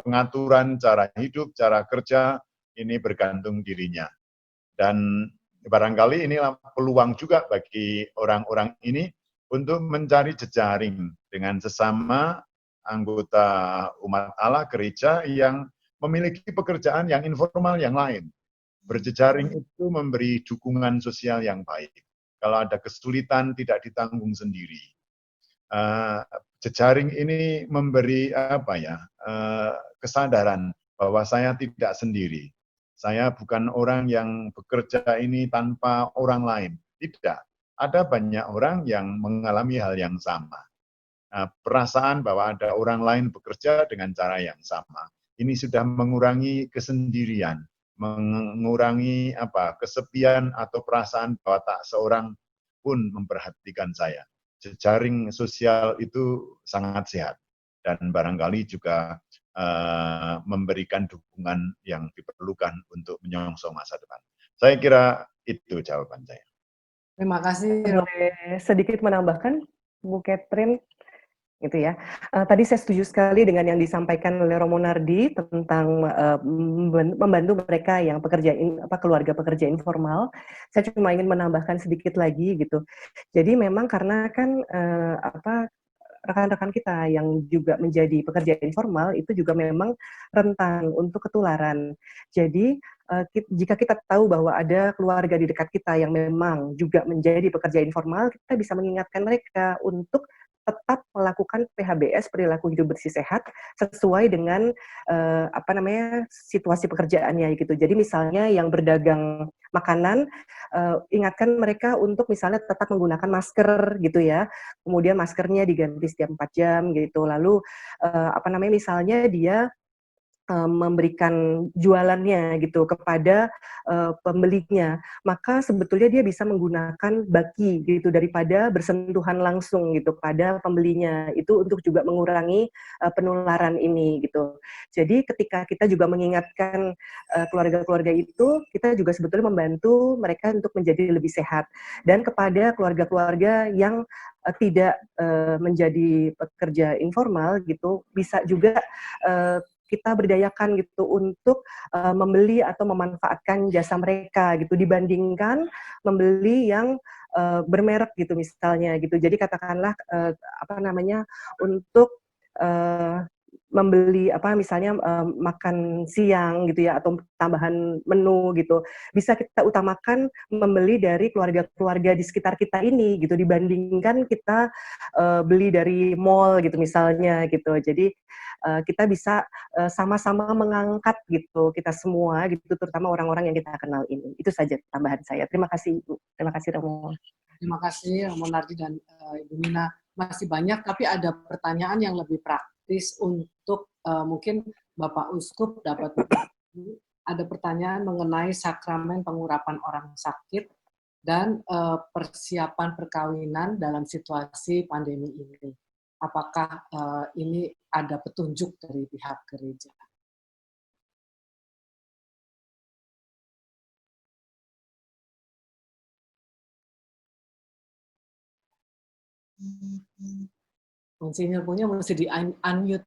C: pengaturan cara hidup, cara kerja, ini bergantung dirinya. Dan barangkali inilah peluang juga bagi orang-orang ini untuk mencari jejaring dengan sesama anggota umat Allah gereja yang memiliki pekerjaan yang informal yang lain. Berjejaring itu memberi dukungan sosial yang baik. Kalau ada kesulitan tidak ditanggung sendiri. Jejaring ini memberi kesadaran bahwa saya tidak sendiri. Saya bukan orang yang bekerja ini tanpa orang lain. Tidak. Ada banyak orang yang mengalami hal yang sama. Perasaan bahwa ada orang lain bekerja dengan cara yang sama. Ini sudah mengurangi kesendirian, mengurangi kesepian atau perasaan bahwa tak seorang pun memperhatikan saya. Jejaring sosial itu sangat sehat dan barangkali juga memberikan dukungan yang diperlukan untuk menyongsong masa depan. Saya kira itu jawaban saya.
A: Terima kasih.
B: Boleh sedikit menambahkan, Bu Catherine? Gitu ya. Tadi saya setuju sekali dengan yang disampaikan oleh Romo Nardi tentang membantu mereka yang keluarga pekerja informal. Saya cuma ingin menambahkan sedikit lagi gitu. Jadi memang karena kan rekan-rekan kita yang juga menjadi pekerja informal itu juga memang rentan untuk ketularan. Jadi jika kita tahu bahwa ada keluarga di dekat kita yang memang juga menjadi pekerja informal, kita bisa mengingatkan mereka untuk tetap melakukan PHBS, perilaku hidup bersih sehat, sesuai dengan situasi pekerjaannya gitu. Jadi misalnya yang berdagang makanan, ingatkan mereka untuk misalnya tetap menggunakan masker gitu ya. Kemudian maskernya diganti setiap 4 jam gitu. Lalu misalnya dia memberikan jualannya gitu kepada pembelinya, maka sebetulnya dia bisa menggunakan baki gitu daripada bersentuhan langsung gitu pada pembelinya. Itu untuk juga mengurangi penularan ini gitu. Jadi ketika kita juga mengingatkan keluarga-keluarga itu, kita juga sebetulnya membantu mereka untuk menjadi lebih sehat. Dan kepada keluarga-keluarga yang tidak menjadi pekerja informal gitu, bisa juga kita berdayakan gitu untuk membeli atau memanfaatkan jasa mereka gitu dibandingkan membeli yang bermerek gitu misalnya gitu. Jadi katakanlah untuk membeli misalnya makan siang gitu ya atau tambahan menu gitu, bisa kita utamakan membeli dari keluarga-keluarga di sekitar kita ini gitu dibandingkan kita beli dari mall gitu misalnya gitu. Jadi kita bisa sama-sama mengangkat gitu kita semua gitu, terutama orang-orang yang kita kenal ini. Itu saja tambahan saya. Terima kasih Ibu. Terima kasih Romo.
A: Terima kasih Romo Nardi dan Ibu Mina. Masih banyak, tapi ada pertanyaan yang lebih praktis untuk mungkin Bapak Uskup dapat. Ada pertanyaan mengenai sakramen pengurapan orang sakit dan persiapan perkawinan dalam situasi pandemi ini. Apakah ini ada petunjuk dari pihak gereja? Monsinyur punya mesti di unmute.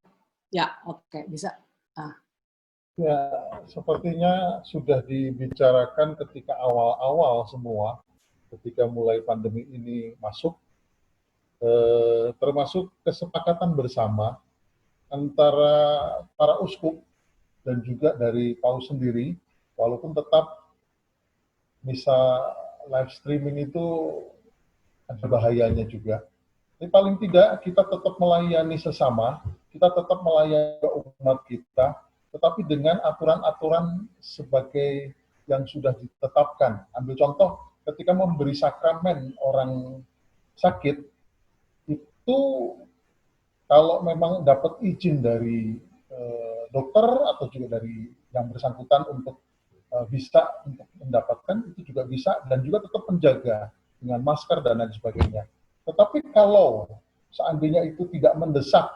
A: Ya, oke, bisa.
D: Ya, sepertinya sudah dibicarakan ketika awal-awal semua, ketika mulai pandemi ini masuk, termasuk kesepakatan bersama antara para uskup dan juga dari Paus sendiri, walaupun tetap bisa live streaming itu ada bahayanya juga. Tapi paling tidak kita tetap melayani sesama, kita tetap melayani umat kita, tetapi dengan aturan-aturan sebagai yang sudah ditetapkan. Ambil contoh, ketika memberi sakramen orang sakit, itu kalau memang dapat izin dari dokter atau juga dari yang bersangkutan untuk bisa untuk mendapatkan, itu juga bisa, dan juga tetap menjaga dengan masker dan lain sebagainya. Tetapi kalau seandainya itu tidak mendesak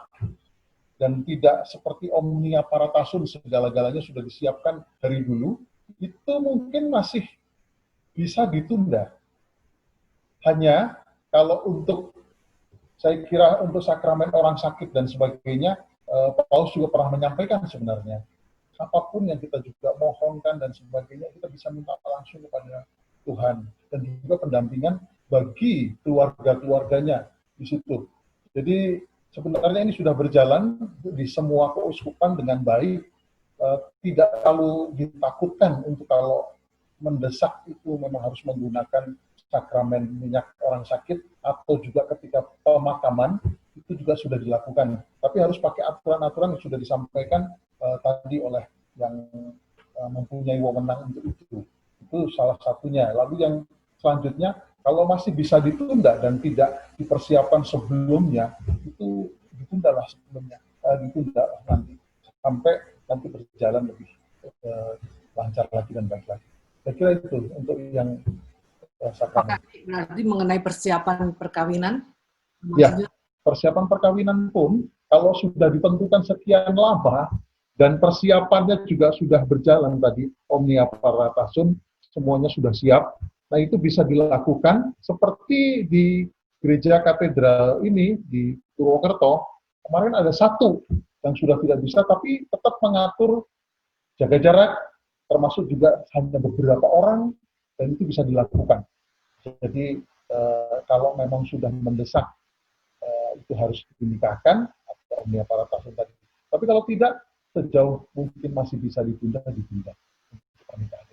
D: dan tidak seperti omnia paratasun segala-galanya sudah disiapkan dari dulu, itu mungkin masih bisa ditunda. Hanya kalau untuk, saya kira untuk sakramen orang sakit dan sebagainya, Paus juga pernah menyampaikan sebenarnya, apapun yang kita juga mohonkan dan sebagainya, kita bisa minta langsung kepada Tuhan. Dan juga pendampingan bagi keluarga-keluarganya di situ. Jadi sebenarnya ini sudah berjalan di semua keuskupan dengan baik, tidak terlalu ditakutkan untuk kalau mendesak itu memang harus menggunakan sakramen minyak orang sakit, atau juga ketika pemakaman itu juga sudah dilakukan. Tapi harus pakai aturan-aturan yang sudah disampaikan tadi oleh yang mempunyai wewenang untuk itu. Itu salah satunya. Lalu yang selanjutnya, kalau masih bisa ditunda dan tidak dipersiapkan sebelumnya, itu ditundalah sebelumnya, ditundalah nanti sampai nanti berjalan lebih lancar lagi dan baik lagi. Saya kira itu untuk yang sakramen.
A: Berarti mengenai persiapan perkawinan?
D: Ya, persiapan perkawinan pun kalau sudah ditentukan sekian lama dan persiapannya juga sudah berjalan tadi, omnia paratasun, semuanya sudah siap. Nah, itu bisa dilakukan seperti di gereja katedral ini di Purwokerto. Kemarin ada satu yang sudah tidak bisa, tapi tetap mengatur jaga jarak, termasuk juga hanya beberapa orang, dan itu bisa dilakukan. Jadi kalau memang sudah mendesak, itu harus dinikahkan atau omnia paratasun tadi. Tapi kalau tidak, sejauh mungkin masih bisa ditunda, ditunda pernikahan.